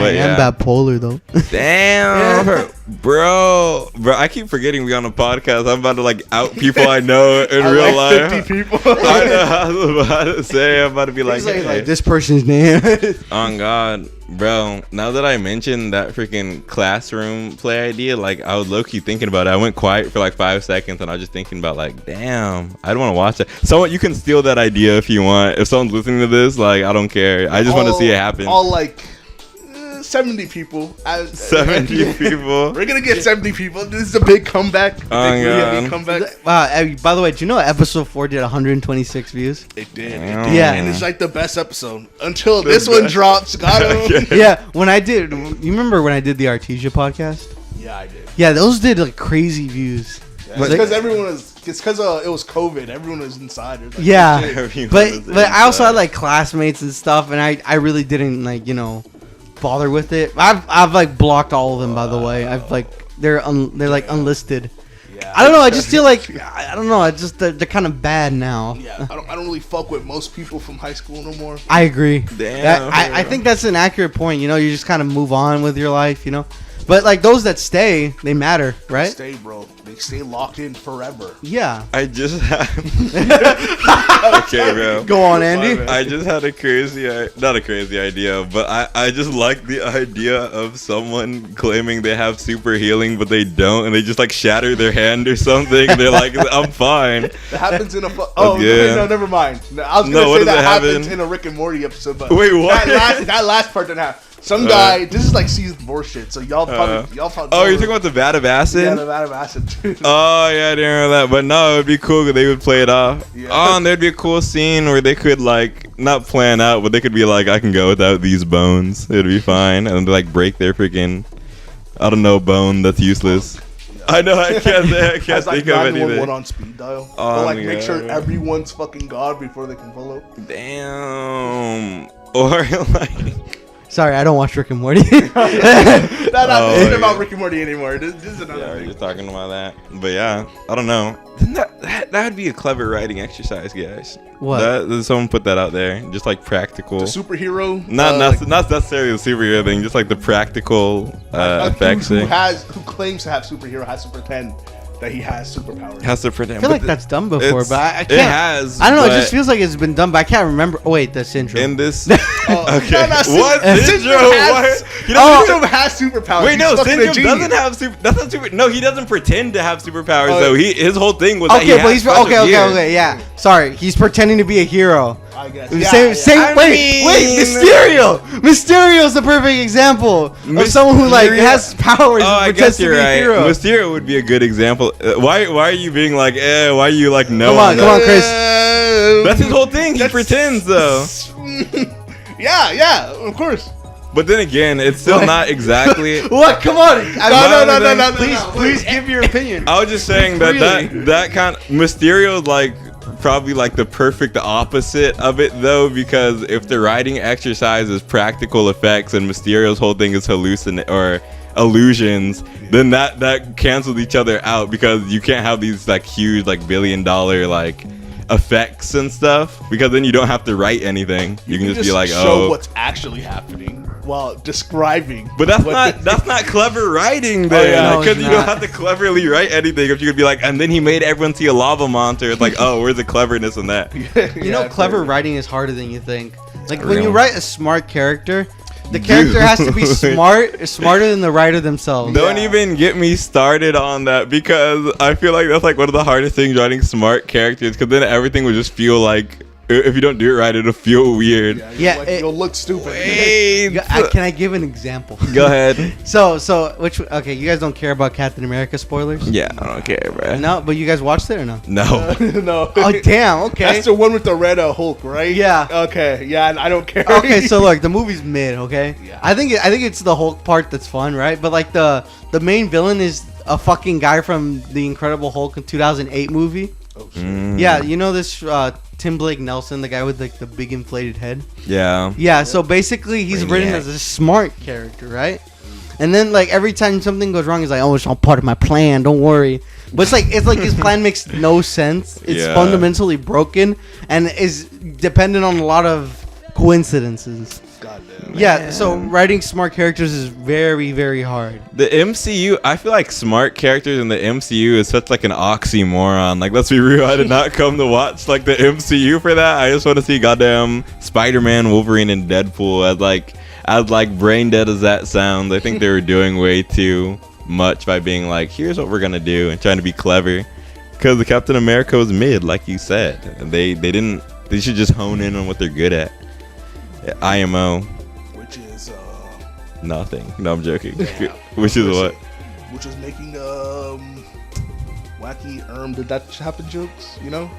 I am bipolar though. Damn, bro. I keep forgetting we on a podcast. I'm about to like out people I know in I real like life. 50 people. I know. I was about to say. I'm about to be like, He's like, hey. this person's name. On God, bro. Now that I mentioned that freaking classroom play idea, like I was low key thinking about it. I went quiet for like 5 seconds, and I was just thinking about like, damn, I'd want to watch that. Someone, you can steal that idea if you want. If someone's listening to this, like, I don't care. I just want to see it happen. All like 70 people. 70 people. We're gonna get 70 people. This is a big comeback. Oh, Big God. comeback. Wow. By the way, do you know episode 4 did 126 views? It did. Damn. Yeah. And it's like the best episode until this one best. drops. Got him. Okay. Yeah. When I did, you remember when I did the Artesia podcast? Yeah, I did. Yeah, those did like crazy views. It's because everyone was. It's because it was COVID. Everyone was inside. It was like, Yeah, shit. Everyone but was I also had inside. like classmates and stuff, and I really didn't like bother with it. I've like blocked all of them, by the way. I've like they're like unlisted. Yeah. I don't know. I just feel like I don't know. I just they're kind of bad now. Yeah, I don't really fuck with most people from high school no more. I agree. Damn. I think that's an accurate point. You just kind of move on with your life. But like those that stay, they matter, right? Stay, bro. They stay locked in forever. Yeah. I just had. Okay, bro. Go on, Andy. I just had a not a crazy idea, but I just like the idea of someone claiming they have super healing, but they don't, and they just like shatter their hand or something. They're like, I'm fine. That happens in a. Yeah. No, never mind. No, I was No, gonna what say does that it happens happen? in a Rick and Morty episode, but Wait, what? That last part didn't happen. Some guy. This is like season 4 shit. So y'all probably. Oh, you're talking about the vat of acid? Yeah, the vat of acid too. Oh yeah, I didn't remember that. But no, it'd be cool if they would play it off. Yeah. Oh, and there'd be a cool scene where they could like not plan out, but they could be like, I can go without these bones. It'd be fine, and they like break their freaking, I don't know, bone that's useless. I know I can't Has like think of anything. 911 on speed dial. Oh, But like my make sure God. everyone's fucking God before they can follow. Damn. Or like. Sorry, I don't watch Rick and Morty. This isn't yeah. about Rick and Morty anymore. This is another Yeah, thing. you're talking about that. But yeah, I don't know. Then that would be a clever writing exercise, guys. What? Someone put that out there, just like practical. The superhero. Not necessarily the superhero thing, just like the practical effects Dude thing. who claims to have superhero has to pretend that he has superpowers. Has to pretend. I feel like that's done before, but I can't. It has. I don't know. It but just feels like it's been done, but I can't remember. Oh wait, that's Syndrome. in this. Oh, Okay. no, What? Syndrome Syndrome? has, What? He doesn't Syndrome has superpowers. Wait, He's no, fucking a Syndrome genius. doesn't have super. That's not super. No, he doesn't pretend to have superpowers Oh. though. His whole thing was that he Okay, but has he's special gear. okay. Yeah, sorry, he's pretending to be a hero. I guess. Same. I Wait, mean- Mysterio. Mysterio's the perfect example of someone who like Mysterio- has powers. Oh, and I pretends guess to you're be a right. hero. Mysterio would be a good example. Why are you being like, why are you like, no? Come on, Chris. That's his whole thing. He That's- pretends though. Yeah, of course. But then again, it's still not exactly. What? Come on. No. Please give your opinion. I was just saying that kind of Mysterio's like probably like the perfect opposite of it though, because if the writing exercise is practical effects and Mysterio's whole thing is or illusions, then that cancels each other out, because you can't have these like huge like $1 billion like effects and stuff, because then you don't have to write anything. You can just be like, show oh. what's actually happening while describing. But that's what not clever writing yeah. then, No, because it's you don't not. have to cleverly write anything. If you could be like, and then he made everyone see a lava monster, it's like, oh, where's the cleverness in that? You know, clever writing is harder than you think. Like when you Really? write a smart character, the character has to be smarter than the writer themselves. Don't even get me started on that, because I feel like that's like one of the hardest things, writing smart characters, because then everything would just feel like, if you don't do it right, it'll feel weird. Yeah, you'll look stupid. Wait. Can I give an example? Go ahead. So okay, you guys don't care about Captain America spoilers? Yeah, I don't care, bro. No, but you guys watched it or no? No. No. Oh damn, okay. That's the one with the red Hulk, right? Yeah. Okay. Yeah, I don't care. Okay, so look, the movie's mid, okay? Yeah. I think it's the Hulk part that's fun, right? But like the main villain is a fucking guy from the Incredible Hulk in 2008 movie. Oh, shit. Yeah, you know this Tim Blake Nelson, the guy with like the big inflated head? Yeah. Yeah, so basically he's written Brainiac. as a smart character, right? And then like every time something goes wrong, he's like, "Oh, it's all part of my plan. Don't worry." But it's like his plan makes no sense. It's Yeah. fundamentally broken and is dependent on a lot of coincidences. Goddamn. Yeah, so writing smart characters is very, very hard. The MCU, I feel like smart characters in the MCU is such like an oxymoron. Like, let's be real, I did not come to watch like the MCU for that. I just want to see goddamn Spider-Man, Wolverine, and Deadpool. As brain dead as that sounds, I think they were doing way too much by being like, here's what we're gonna do, and trying to be clever. Because the Captain America was mid, like you said. And they should just hone in on what they're good at. IMO. Which is Nothing. No, I'm joking. Yeah. Which is what? Which is making wacky did that happen jokes, you know?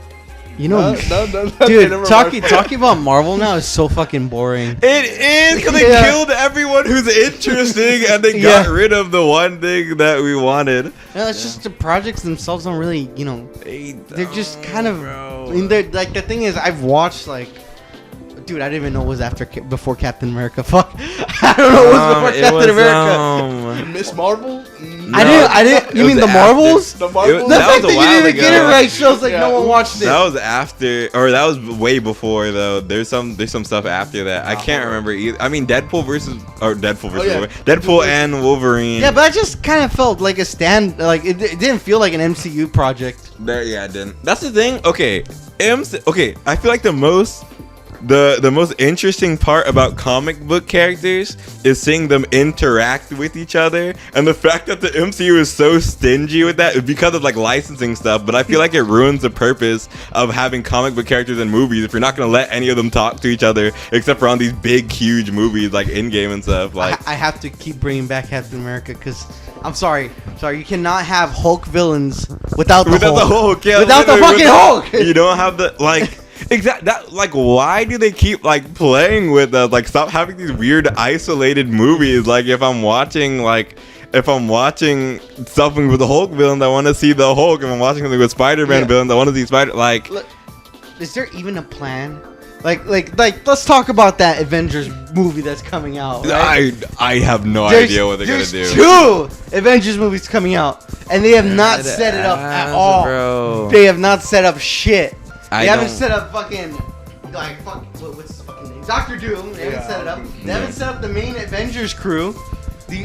You know, No, dude, never talking mind. about Marvel now is so fucking boring. It is, because they Yeah. killed everyone who's interesting, and they got rid of the one thing that we wanted. No, it's just the projects themselves don't really, you know, they're just kind of. Bro. I mean, they're like the thing is, I've watched like. Dude, I didn't even know it was before Captain America. Fuck, I don't know it was before Captain America. Miss Marvel? I didn't. You it mean was the Marvels? The Marvel? The That fact was that a you while didn't get it ago. right shows like Yeah. no one watched it. That was after, or that was way before though. There's some stuff after that. I can't remember either. I mean, Deadpool versus yeah. Deadpool and Wolverine. Yeah, but I just kind of felt like a stand. Like it didn't feel like an MCU project. Yeah, it didn't. That's the thing. Okay, okay. I feel like the most interesting part about comic book characters is seeing them interact with each other, and the fact that the MCU is so stingy with that is because of like licensing stuff. But I feel like it ruins the purpose of having comic book characters in movies if you're not gonna let any of them talk to each other, except for on these big, huge movies like Endgame and stuff. Like, I have to keep bringing back Captain America because I'm sorry, you cannot have Hulk villains without the Hulk. Yeah, Without the literally, fucking Hulk. You don't have the like. Exactly. That, like, why do they keep like playing with us? Like, stop having these weird isolated movies. Like, if I'm watching like if I'm watching something with the Hulk villains, I want to see the Hulk. If I'm watching something with Spider-Man villains, I want to see Spider. Like, Look, is there even a plan? Like, let's talk about that Avengers movie that's coming out. Right? I have no idea what they're gonna do. There's 2 Avengers movies coming out, and they have not set it up at all. Bro. They have not set up shit. I They haven't don't- set up fucking what's his fucking name? Doctor Doom. They haven't set it up. They haven't set up the main Avengers crew.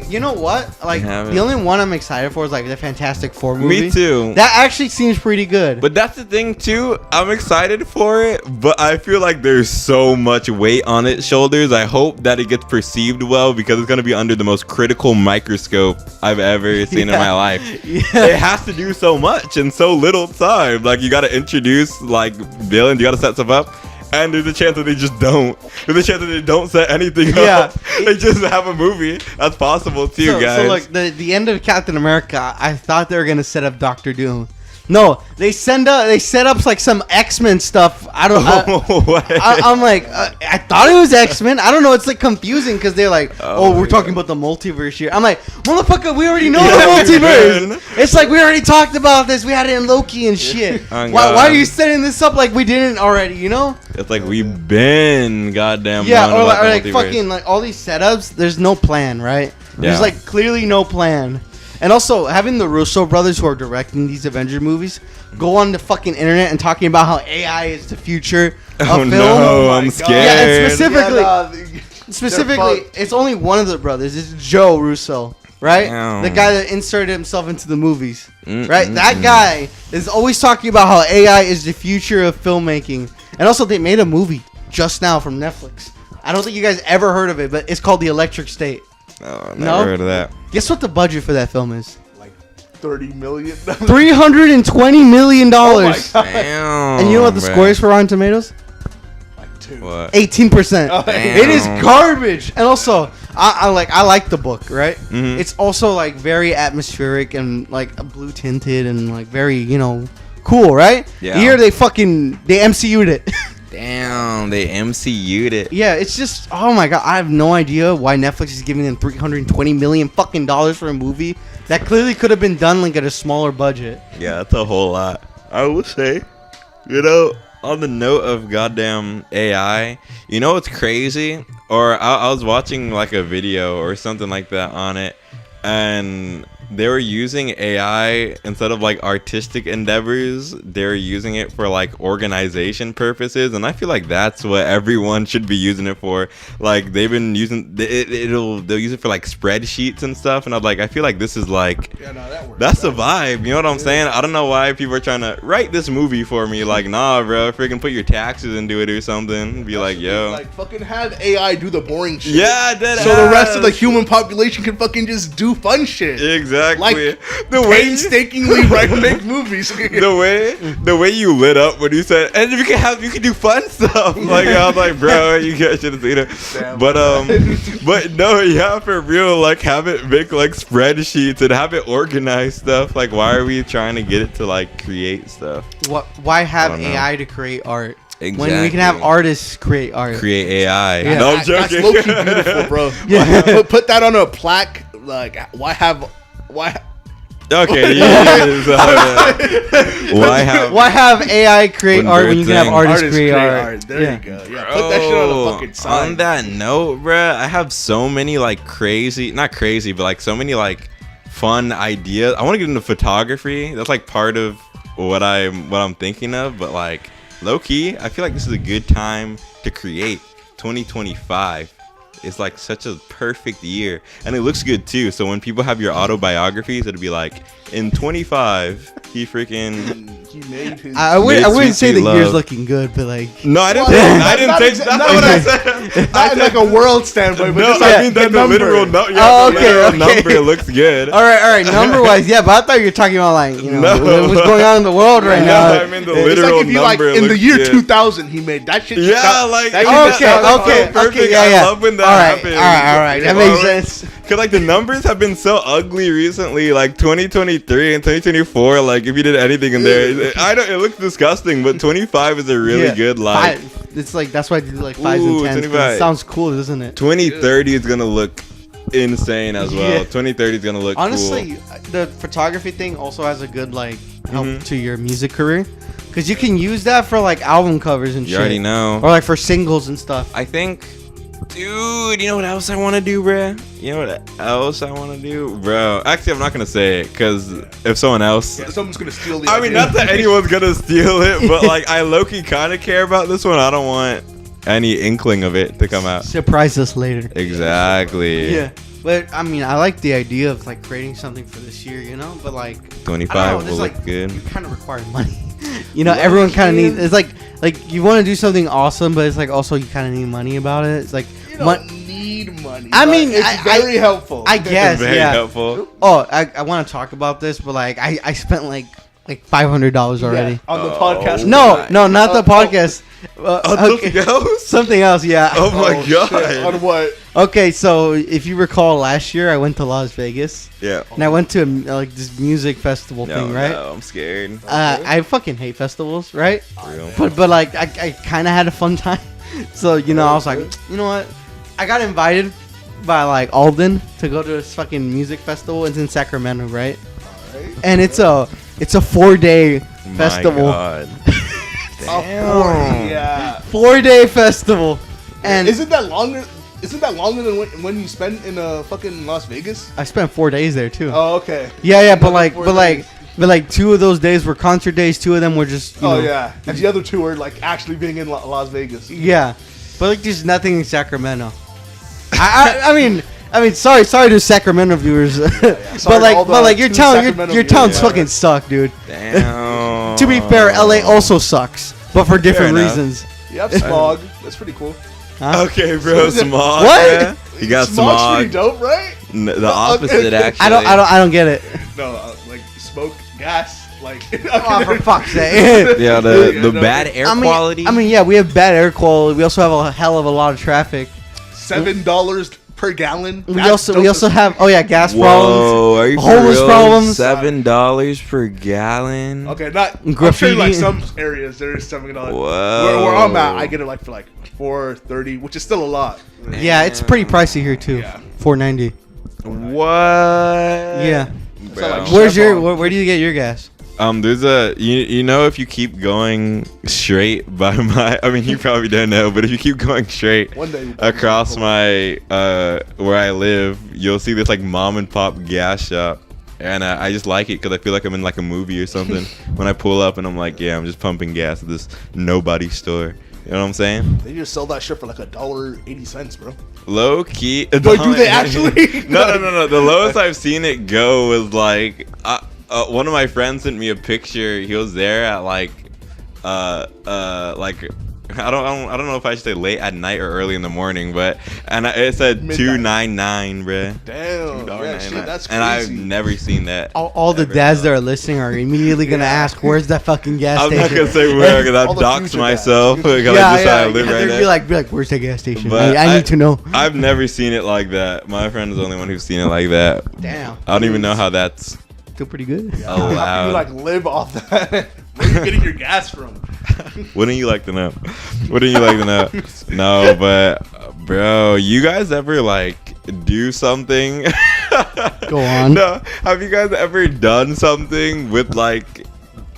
You know what? Like, the only one I'm excited for is like the Fantastic Four movie. Me too. That actually seems pretty good. But that's the thing too. I'm excited for it, but I feel like there's so much weight on its shoulders. I hope that it gets perceived well because it's gonna be under the most critical microscope I've ever seen in my life. Yeah. It has to do so much in so little time. Like, you gotta introduce like villains, you gotta set stuff up. And there's a chance that they just don't. There's a chance that they don't set anything up. They just have a movie. That's possible too, guys. So look, the end of Captain America, I thought they were gonna set up Doctor Doom. No, they set up like some X-Men stuff. I don't. I'm like, I thought it was X-Men. I don't know. It's like confusing because they're like, oh, we're talking about the multiverse here. I'm like, motherfucker, we already know the multiverse. It's like we already talked about this. We had it in Loki and shit. Why are you setting this up like we didn't already? You know? It's like we've been goddamn. Yeah, known or about the like multiverse. fucking like all these setups. There's no plan, right? There's Yeah. like clearly no plan. And also, having the Russo brothers who are directing these Avengers movies go on the fucking internet and talking about how AI is the future of film. No, I'm scared. Yeah, and specifically, it's only one of the brothers. It's Joe Russo, right? Damn. The guy that inserted himself into the movies, right? That guy is always talking about how AI is the future of filmmaking. And also, they made a movie just now from Netflix. I don't think you guys ever heard of it, but it's called The Electric State. Oh, never heard of that. Guess what the budget for that film is? Like 30 million. $320 million. Damn. And you know what the bruh. score is for Rotten Tomatoes? Like 2. What? 18%. Damn. It is garbage. And also, I like the book, right? Mhm. It's also like very atmospheric and like blue tinted and like very, cool, right? Yeah. Here they MCU'd it. Damn, they MCU'd it. Yeah, it's just, oh my god, I have no idea why Netflix is giving them $320 million fucking dollars for a movie that clearly could have been done like at a smaller budget. Yeah, that's a whole lot. I would say, on the note of goddamn AI, you know what's crazy? Or I was watching like a video or something like that on it, and they were using AI instead of like artistic endeavors. They were using it for like organization purposes, and I feel like that's what everyone should be using it for. Like, they've been using they'll use it for like spreadsheets and stuff, and I feel like this is like that works. that's the vibe. You know what I'm saying? I don't know why people are trying to write this movie for me. Like, nah, bro, freaking put your taxes into it or something. Be like, yo, Like, fucking have AI do the boring shit. yeah, dead So the rest of the ass. human population can fucking just do fun shit. Exactly. Like, the way painstakingly make movies. the way you lit up when you said, and you can do fun stuff. Like, I was like, bro, you guys should have seen it. Damn. But no, yeah, for real, like, have it make like spreadsheets and have it organize stuff. Like, why are we trying to get it to like create stuff? Why have I don't know. AI to create art? When we Exactly. can have artists create art. Create AI. Yeah. No, I'm joking. That's low-key beautiful, bro. Yeah. Put that on a plaque. Like, Okay, yeah. Why have AI create When art when you can have birds artists create art? There Yeah. you go. Yeah, put that shit on a fucking sign. On that note, bruh, I have so many like not crazy, but like so many like fun ideas. I want to get into photography. That's like part of what I'm thinking of. But like low key, I feel like this is a good time to create. 2025 is like such a perfect year, and it looks good too. So when people have your autobiographies, it'll be like, in 25 he freaking He made his. I wouldn't Sweet say the Sweet year's Love. looking good, but like, no, I didn't Well, say not- I didn't not say exa- that's not what I exa- said. Not in like a world standpoint, but No, just like I mean like the number. literal number. Yeah, Oh, the okay, literal okay. number looks good. all right, number wise, yeah. But I thought you were talking about like, No. what's going on in the world right No, now. I mean the It's literal like if you like number in the looks year good. 2000 he made that shit. Yeah, like that that shit sounds okay, so perfect. yeah, yeah. I love when that All right, happens. all right, that makes sense. Cause like the numbers have been so ugly recently, like 2023 and 2024. Like if you did anything in there, I don't. It looks disgusting, but 25 is a really Yeah. good like. It's like that's why I do like 5s Ooh, and 10s. 'Cause 25. It sounds cool, doesn't it? 2030 is gonna look insane as well. Yeah. 2030 is gonna look Honestly, cool. the photography thing also has a good like help Mhm. to your music career, because you can use that for like album covers and You shit, already know. or like for singles and stuff. I think, dude, you know what else I want to do, bruh? You know what else I want to do, bro? Actually, I'm not gonna say it because if someone else, Yeah, someone's gonna steal the. I mean, idea. not that anyone's gonna steal it, but like I low-key kind of care about this one. I don't want any inkling of it to come out. Surprise us later. Exactly. Yeah, but I mean, I like the idea of like creating something for this year, you know. But like, 25 this will like look good. you kind of require money. You know, everyone kind of needs. It's like you want to do something awesome, but it's like also you kind of need money about it. It's like You don't need money. I but mean, it's very helpful. I guess, Very yeah. helpful. Oh, I want to talk about this, but like I spent like $500 already. Yeah, on the Oh. podcast. No, not the Oh. podcast. Something else? Something else, yeah. Oh my shit. god. On what? Okay, so if you recall, last year I went to Las Vegas, Yeah. and I went to like this music festival thing, right? No, I'm scared. I fucking hate festivals, right? Real. But like I kind of had a fun time. So you know, I was like, you know what? I got invited by like Alden to go to this fucking music festival. It's in Sacramento, right? Alright. And it's a 4-day My festival. God. Yeah. 4-day festival. And Isn't that longer? Isn't that longer than when you spend in fucking Las Vegas? I spent 4 days there too. Oh, okay. Yeah, but Another 4 days. like 2 of those days were concert days. 2 of them were just you Oh know, yeah, and the other two are like actually being in Las Vegas. yeah. But like there's nothing in Sacramento. I mean sorry to Sacramento viewers. Sorry but to all like the your two town Sacramento your towns viewers. fucking suck, dude. Damn. To be fair, LA also sucks, but for different enough. reasons. You have smog. That's pretty cool. Huh? Okay, bro. Smog. What? Yeah. You got Smog's smog. pretty dope, right? The opposite, actually. I don't get it. No, like smoke, gas, like. Oh, for fuck's sake. Yeah, Yeah, the no. bad air I quality. mean, yeah, we have bad air quality. We also have a hell of a lot of traffic. $7 per gallon. We That's also dope as- have gas problems. Whoa, are you for homeless real? problems. $7 per gallon. Okay, not I'm sure Graffiti. like some areas there is $7. Whoa. Where I'm at, I get it like for like $4.30, which is still a lot. Yeah, it's pretty pricey here too. Yeah. $4.90. What? Yeah. Bro. like Where's your Chevron. where do you get your gas? There's a you know if you keep going straight by my I mean you probably don't know, but if you keep going straight One day you'll across probably my where I live, you'll see this like mom and pop gas shop, and I just like it because I feel like I'm in like a movie or something when I pull up and I'm like, yeah, I'm just pumping gas at this nobody store. You know what I'm saying? They just sell that shit for like $1.80, bro. Low key. Do they actually? No. The lowest I've seen it go was like one of my friends sent me a picture. He was there at like I don't know if I should say late at night or early in the morning, but it said Midnight. $2.99, bruh. Damn, yeah, shit, that's crazy. And I've never seen that. All the ever. dads that are listening are immediately gonna ask, "Where's that fucking gas I'm station?" not gonna say where because All I've the doxed future myself dads. because I just I live right they'd now. be like, "Where's that gas station?" But I need to know. I've never seen it like that. My friend is the only one who's seen it like that. Damn, I don't even know how that's still pretty good. How can you allowed. like live off that? Where are you getting your gas from? Wouldn't you like to know? Wouldn't you like to know? No, but bro, you guys ever like do something? Go on. No, have you guys ever done something with like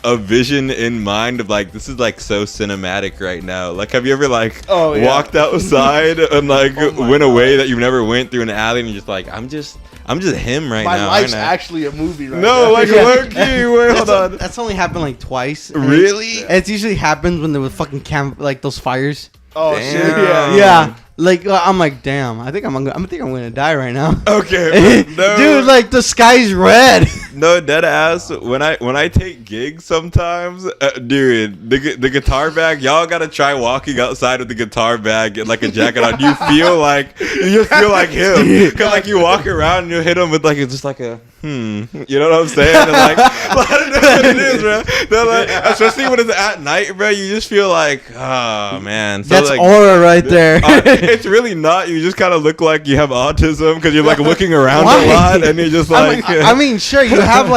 a vision in mind of like this is like so cinematic right now? Like, have you ever like Oh, yeah. walked outside and like Oh my went away God. that you never went through an alley and you're just like I'm just him right My now. life's aren't I? actually a movie right No, now. like Yeah. low key. Wait, hold on. That's only happened like twice. And Really? It's usually happens when there was fucking like those fires. Oh Damn. shit, yeah. Yeah. Like I'm like, damn. I think I'm gonna die right now. Okay, no. Dude, like the sky's red. No, dead ass. When I take gigs sometimes, dude, the guitar bag. Y'all gotta try walking outside with the guitar bag and like a jacket on. You just feel like him. Cause like you walk around and you hit him with like it's just like a You know what I'm saying? And like, I don't know what it is, bro. They're like, especially when it's at night, bro. You just feel like, oh man. So That's like, aura right there. it's really not. You just kind of look like you have autism because you're like looking around Why? a lot and you're just like. I mean, sure, you have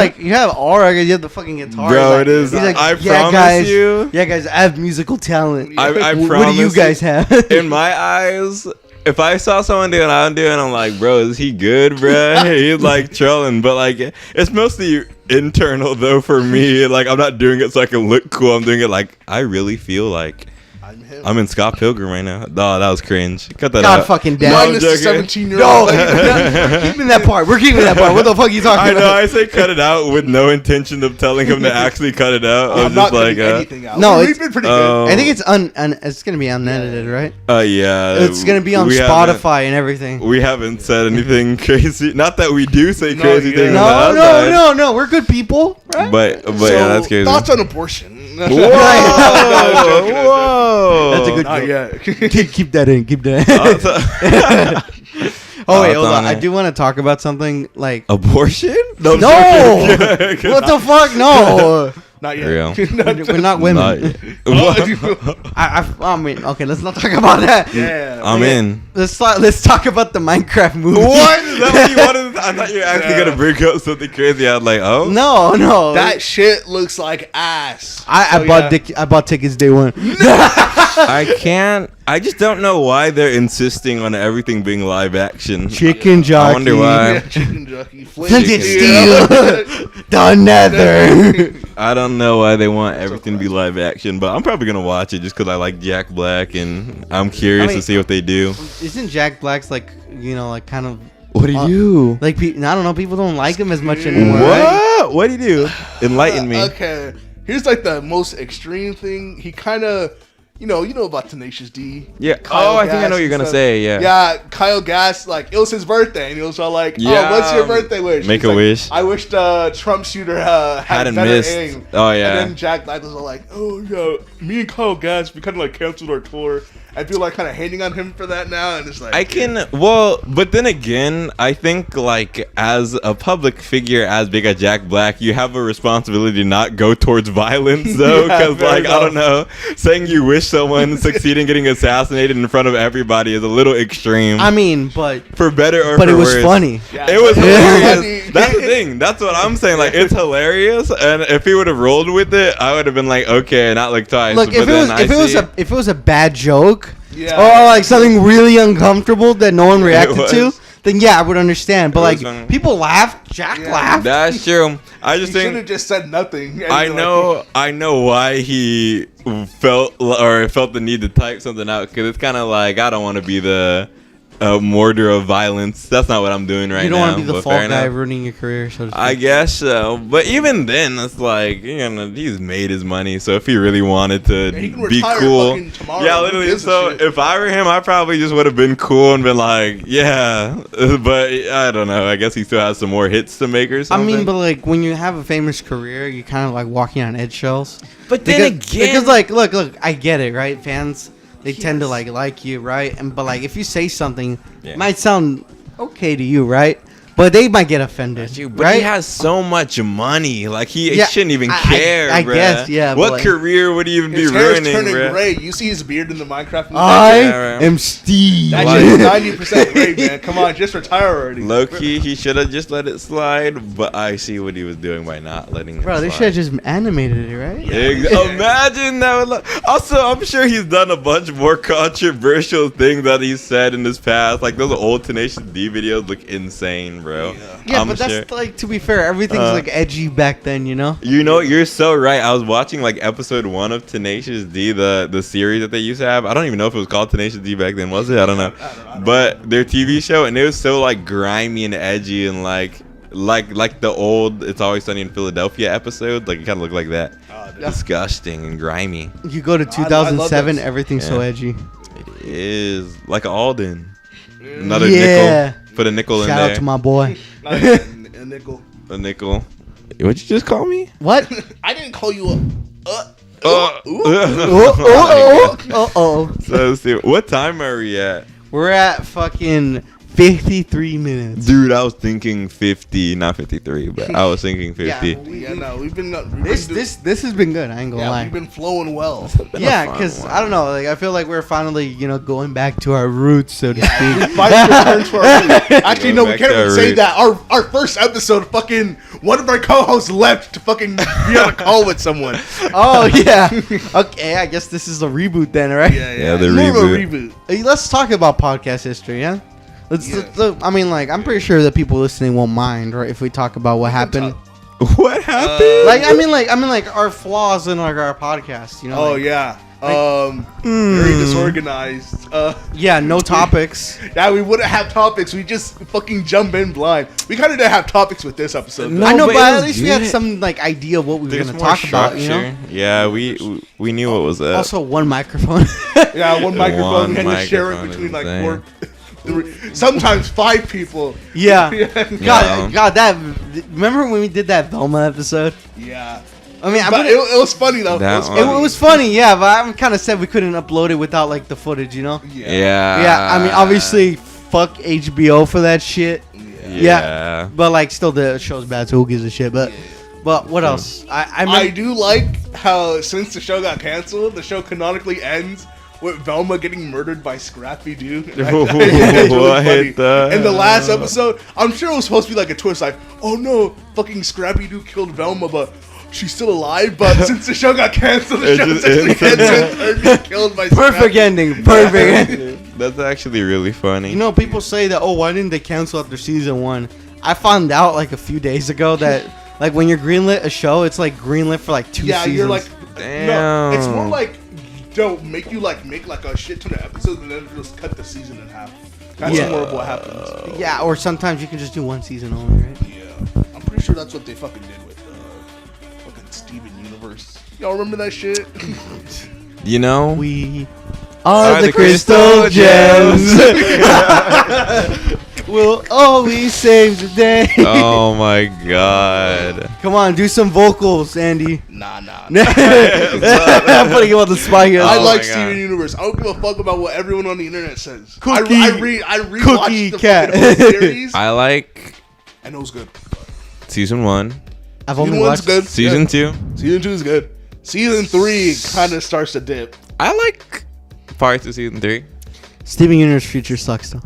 aura. You have the fucking guitar. Bro, Like, it is. he's like, I yeah, promise guys, you. Yeah, guys, I have musical talent. I What do promise you guys have? In my eyes, if I saw someone doing what I'm doing, I'm like, bro, is he good, bro? He's like trolling, but like it's mostly internal though for me. Like I'm not doing it so I can look cool. I'm doing it like I really feel like I'm in Scott Pilgrim right now. Oh, that was cringe. Cut that God out. fucking damn. No, I'm Minus the joking. 17-year-old. We're keeping that part. We're keeping that part. What the fuck are you talking I know. about? I say cut it out with no intention of telling him to actually cut it out. I'm I'm not just like, cutting anything out. No, We've it's- been pretty good. I think it's it's gonna be unedited, right? yeah. It's gonna be on we haven't- Spotify and everything. We haven't said anything crazy. Not that we do say No, crazy yeah. things. on the outside, No. We're good people, right? But So, yeah, that's crazy. thoughts on abortion? Whoa! That's a good Not joke. yet. Keep that in. Keep that. Oh wait, hold on. I do want to talk about something like Abortion? no. What the fuck? No. Not yet. Real. We're not women. I mean, okay, let's not talk about that. Yeah. I'm in. Let's talk about the Minecraft movie. What? Is that what you wanted? I thought you were actually gonna bring up something crazy. I was like, oh. No. That shit looks like ass. I bought tickets day one. I can't. I just don't know why they're insisting on everything being live action. Chicken jockey. I wonder why. Yeah, chicken jockey. Flinted Steel. the nether. I don't know why they want everything to be live action, but I'm probably gonna watch it just because I like Jack Black and I'm curious to see what they do. Isn't Jack Black's like kind of What do you do? like I don't know, people don't like him as much anymore. Right? What do you do? Enlighten me. Okay. Here's like the most extreme thing. He kind of, you know about Tenacious D. Yeah. Kyle I think I Gass know what you're and gonna stuff. say. Yeah. Yeah, Kyle Gass, like, it was his birthday, and he was all like, Yeah. oh, what's your birthday wish? Make He's a like, wish. I wish the Trump shooter had Hadn't better missed. aim. Oh, yeah. And then Jack Black was all like, oh, yeah, me and Kyle Gass, we kind of like canceled our tour. I feel like kind of hating on him for that now, and it's like... But then again, I think like as a public figure as big as Jack Black, you have a responsibility to not go towards violence though, Yeah, because very like I don't know, saying you wish someone succeeded in getting assassinated in front of everybody is a little extreme. I mean, but for better or it for was worse. funny. Yeah, It was funny. hilarious. That's the thing. That's what I'm saying. Like it's hilarious, and if he would have rolled with it, I would have been like, okay, not like twice. Look, if it was a bad joke, Yeah. or like something really uncomfortable that no one reacted to, was. then yeah, I would understand. But It was like funny. people laughed, Jack Yeah. laughed. That's true. I He just should have think just said nothing. And I be know why he felt the need to type something out, because it's kind of like I don't want to be the mortar of violence. That's not what I'm doing right now. You don't want to be the but fall fair guy enough. ruining your career, so to speak. I guess so, but even then, it's like he's made his money. So if he really wanted to he can be retire cool, fucking tomorrow. yeah, Who literally. gives a So shit? if I were him, I probably just would have been cool and been like, yeah. But I don't know. I guess he still has some more hits to make or I something. mean, but like when you have a famous career, you're kind of like walking on eggshells. But Because like, look, I get it, right? Fans, they tend to like you, right? But like, if you say something, Yeah. it might sound okay to you, right? But they might get offended, But right? he has so much money. Like he Yeah, shouldn't even I care. I bruh. guess, yeah, but What like- career would he even His be hair's ruining, turning bruh? gray. You see his beard in the Minecraft movie? I Yeah, right. am Steve. That shit is 90% gray, man. Come on, just retire already. Low key, he should have just let it slide. But I see what he was doing by not letting it Bro, they slide. should have just animated it, right? Imagine that. Also, I'm sure he's done a bunch more controversial things that he's said in his past. Like those old Tenacious D videos look insane, bro. Yeah, I'm but that's sure. like, to be fair, everything's like edgy back then, you know? You know, you're so right. I was watching like episode 1 of Tenacious D, the series that they used to have. I don't even know if it was called Tenacious D back then, was it? I don't know. But their TV show, and it was so like grimy and edgy and like the old It's Always Sunny in Philadelphia episode. Like it kind of looked like that. Disgusting and grimy. You go to love 2007, those. everything's so Yeah. edgy. It is like an Alden. Another Yeah. nickel. Put a nickel Shout in there. out to my boy. Not even a nickel. A nickel. What'd you just call me? What? I didn't call you a. Oh. So stupid. What time are we at? We're at fucking 53 minutes. Dude, I was thinking 50, not 53, but I was thinking 50. Yeah, no, we've been This has been good. I ain't gonna lie. we've been flowing well. Yeah, because I don't know. Like I feel like we're finally, going back to our roots, so to speak. Finally returned to our roots. Actually, no, we Back can't to our even say roots. that. Our first episode, fucking one of our co-hosts left to fucking be on a call with someone. Oh yeah. Okay, I guess this is a reboot then, right? Yeah, the More of a reboot. reboot. Hey, let's talk about podcast history, yeah. I mean, like, I'm pretty sure that people listening won't mind, right? If we talk about what happened. What happened? Like, I mean, like our flaws in like our podcast, Oh like, yeah. Very disorganized. Yeah, no topics. Yeah, we wouldn't have topics. We just fucking jump in blind. We kind of didn't have topics with this episode. No, I know, but but it at was least we had good. some like idea of what we were There's gonna more talk about, structure. Yeah, we knew what was up. Also, one microphone. Yeah, one microphone. One We had to share it microphone between is like insane. 4, sometimes 5 people. Yeah. Yeah. God, that. Remember when we did that Velma episode? Yeah. I mean, But it was funny though. That It was one. funny. it was funny, yeah, but I'm kind of sad we couldn't upload it without like the footage, Yeah. Yeah, I mean, obviously, fuck HBO for that shit. Yeah. But like, still, the show's bad, so who gives a shit? But what else? I I do like how since the show got canceled, the show canonically ends with Velma getting murdered by Scrappy Doo. And I think that's really What funny. the In the last episode, I'm sure it was supposed to be like a twist, like, oh no, fucking Scrappy Doo killed Velma, but she's still alive. But since the show got canceled, the It show just actually ends. ends with her getting killed by perfect Scrappy. ending, perfect ending. That's actually really funny. People say that, oh, why didn't they cancel after season 1? I found out like a few days ago that like when you're greenlit a show, it's like greenlit for like 2 Yeah, seasons. you're like, no, Damn. it's more like don't make you like make like a shit ton of episodes and then just cut the season in half. That's Yeah. more of what happens. Yeah, or sometimes you can just do 1 season only, right? Yeah, I'm pretty sure that's what they fucking did with fucking Steven Universe. Y'all remember that shit? You know? We are Are the the crystal crystal gems. We'll always save the day. Oh my god. Come on, do some vocals, Andy. nah. I'm putting him on the spot here. I Oh like my God. Steven Universe. I don't give a fuck about what everyone on the internet says. Cookie- I rewatched Cookie the cat. fucking whole series, I like and it was good. season 1, I've only Season one's watched. good. season 2. Yeah. Season 2 is good. Season 3 kind of starts to dip. I like parts of season 3. Steven Universe future sucks though.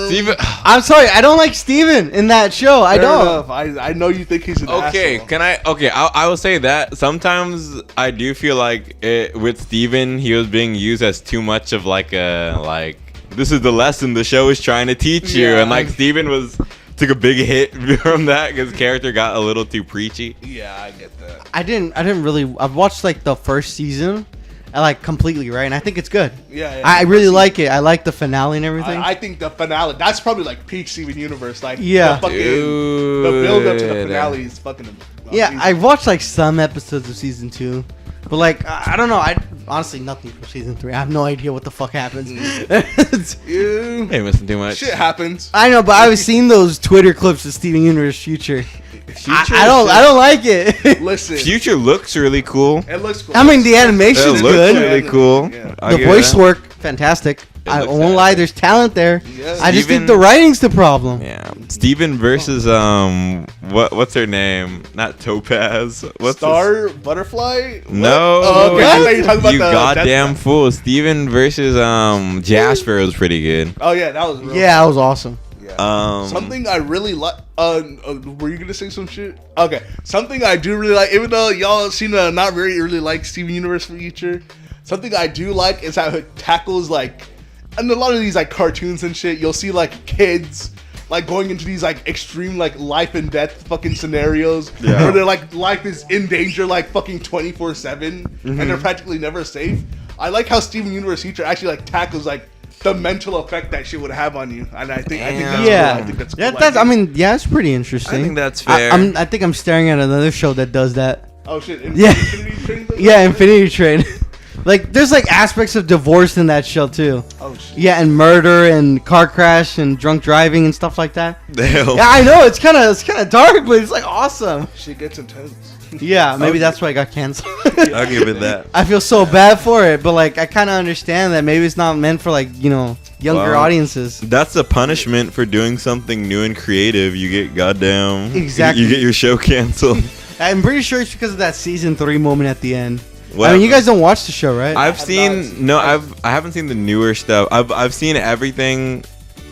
Steven. I'm sorry, I don't like Steven in that show. I Fair don't. enough. I know you think he's an Okay, asshole. I will say that sometimes I do feel like with Steven, he was being used as too much of like this is the lesson the show is trying to teach you, Yeah. and like Steven took a big hit from that because character got a little too preachy. Yeah, I get that. I didn't really. I've watched like the first season, like completely, right? And I think it's good. Yeah. I really like it. I like the finale and everything. I think the finale, that's probably like peak Steven Universe. Like, Yeah. the, fucking, Dude. the build up to the finale is fucking yeah, amazing. I watched like some episodes of season 2, but like I don't know. I honestly nothing from season 3. I have no idea what the fuck happens. Yeah. Ain't missing too much. Shit happens. I know, but I've seen those Twitter clips of Steven Universe future. Future, I don't like it. Listen, Future looks really cool. it looks cool. I mean, the It animation's looks good. really cool. Yeah. I'll The give voice that. work, fantastic. I looks won't lie, fantastic. there's talent there. Yeah. I just Steven- think the writing's the problem. Yeah, Steven versus what's her name? Not Topaz. What's Star Butterfly? What? No, Oh, okay. I thought you were talking about you the goddamn Death- fool. Steven versus Jasper was pretty good. Oh yeah, that was real Yeah, that was awesome. Yeah. Something I really like. Were you gonna say some shit? Okay. Something I do really like, even though y'all seem to not really like Steven Universe Future, something I do like is how it tackles like, and a lot of these like cartoons and shit. You'll see like kids like going into these like extreme like life and death fucking scenarios Yeah. where they're like life is in danger like fucking 24/7 and they're practically never safe. I like how Steven Universe Future actually like tackles like the mental effect that shit would have on you, and I think that's Yeah, cool. I think that's cool. yeah, that's. I mean, yeah, it's pretty interesting. I think that's fair. I think I'm staring at another show that does that. Oh shit! Yeah. Infinity Train does Yeah, that? Infinity Train. Like, there's like aspects of divorce in that show too. Oh shit! Yeah, and murder and car crash and drunk driving and stuff like that. The hell? Yeah, I know it's kind of dark, but it's like awesome. Shit gets intense. Yeah, maybe that's why I got canceled. I'll give it that. I feel so bad for it, but like I kind of understand that maybe it's not meant for like younger Wow. audiences. That's the punishment for doing something new and creative. You get goddamn. Exactly. You get your show canceled. I'm pretty sure it's because of that season 3 moment at the end. Well, I mean, you guys don't watch the show, right? I haven't seen the newer stuff. I've seen everything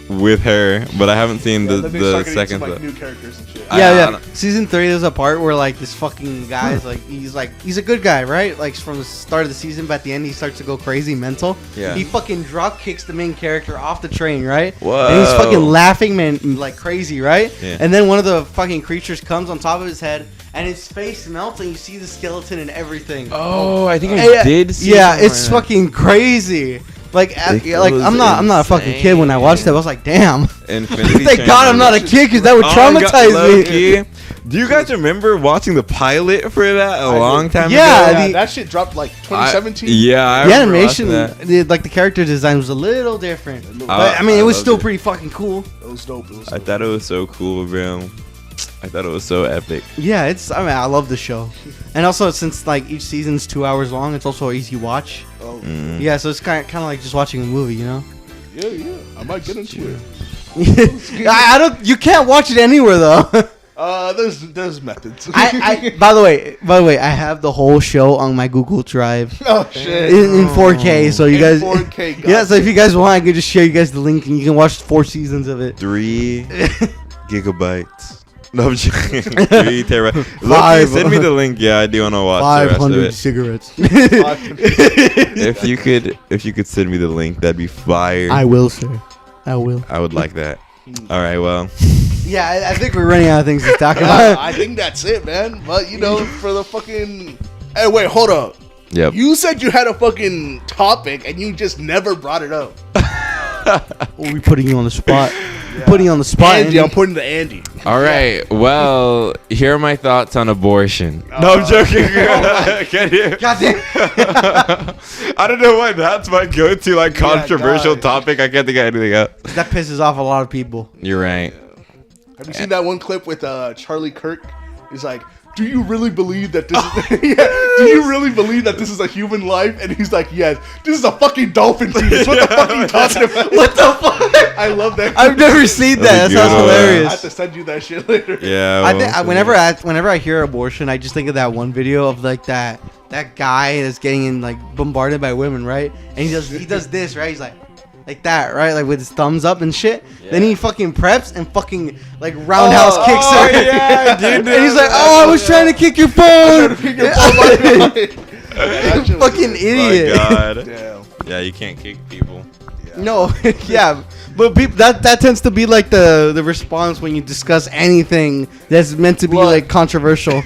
with her, but I haven't seen Then they the start getting second some, like, stuff. new characters and shit. Yeah. Season 3, there's a part where like this fucking guy is he's a good guy, right? Like from the start of the season, but at the end he starts to go crazy mental. Yeah. He fucking drop kicks the main character off the train, right? Whoa. And he's fucking laughing, man, like crazy, right? Yeah. And then one of the fucking creatures comes on top of his head, and his face melts, and you see the skeleton and everything. Oh, I think Yeah, I did see. Yeah, something it's like that. fuc't crazy. Like, It like was I'm not a fucking kid when I watched that. I was like, damn. Infinity Thank God I'm not a kid, because that would traumatize me. me. Do you guys remember watching the pilot for that a long time Yeah, ago? the- that shit dropped like 2017. I The remember animation, watching that. the character design was a little different. But, I mean, I it was loved still it. pretty fucking cool. It was dope. It was I dope. thought it was so cool, bro. I thought it was so epic. Yeah, I love the show. And also, since like each season's 2 hours long, it's also an easy watch. Oh, Yeah, so it's kind of like just watching a movie, you know? yeah. I might get into it. I don't. You can't watch it anywhere though. There's methods. By the way, I have the whole show on my Google Drive Oh shit. in 4K. So you In guys, 4K, yeah. So if you guys want, I could just share you guys the link, and you can watch 4 seasons of it. 3 gigabytes. No, I'm joking. 3 terabytes. Loki, 5. send me the link. Yeah, I do want to watch the rest of 500 it. cigarettes. If you could send me the link, that'd be fire. I will, sir. I will. I would like that. All right, well. Yeah, I think we're running out of things to talk I about. think that's it, man. But you know, for the fucking. Hey, wait, hold up. Yep. You said you had a fucking topic and you just never brought it up. Are we putting you on the spot? Putting you on the spot. Andy, I'm putting to Andy. All right. Well, here are my thoughts on abortion. No, I'm joking. Can you? Goddamn. I don't know why that's my go-to like controversial God. topic. I can't think of anything else. That pisses off a lot of people. You're right. Have you seen that one clip with Charlie Kirk? He's like, "Do you really believe that this is? Yeah, do you really believe that this is a human life?" And he's like, "Yes. This is a fucking dolphin penis. What the fuck are you talking about? What the fuck? I love that. I've never seen that. That That's a sounds good one. I have hilarious. to send you that shit later. Yeah. I well, think whenever I hear abortion, I just think of that one video of like that guy that's getting in like bombarded by women, right? And he does this, right? He's like that, right? Like with his thumbs up and shit. Yeah. Then he fucking preps and fucking like roundhouse kicks her. yeah, dude. And he's like, "Oh, I was trying to kick your phone." That shit was Fucking good. idiot. My God. Damn. Yeah, you can't kick people. No, yeah, but people that tends to be like the response when you discuss anything that's meant to be Look. like controversial.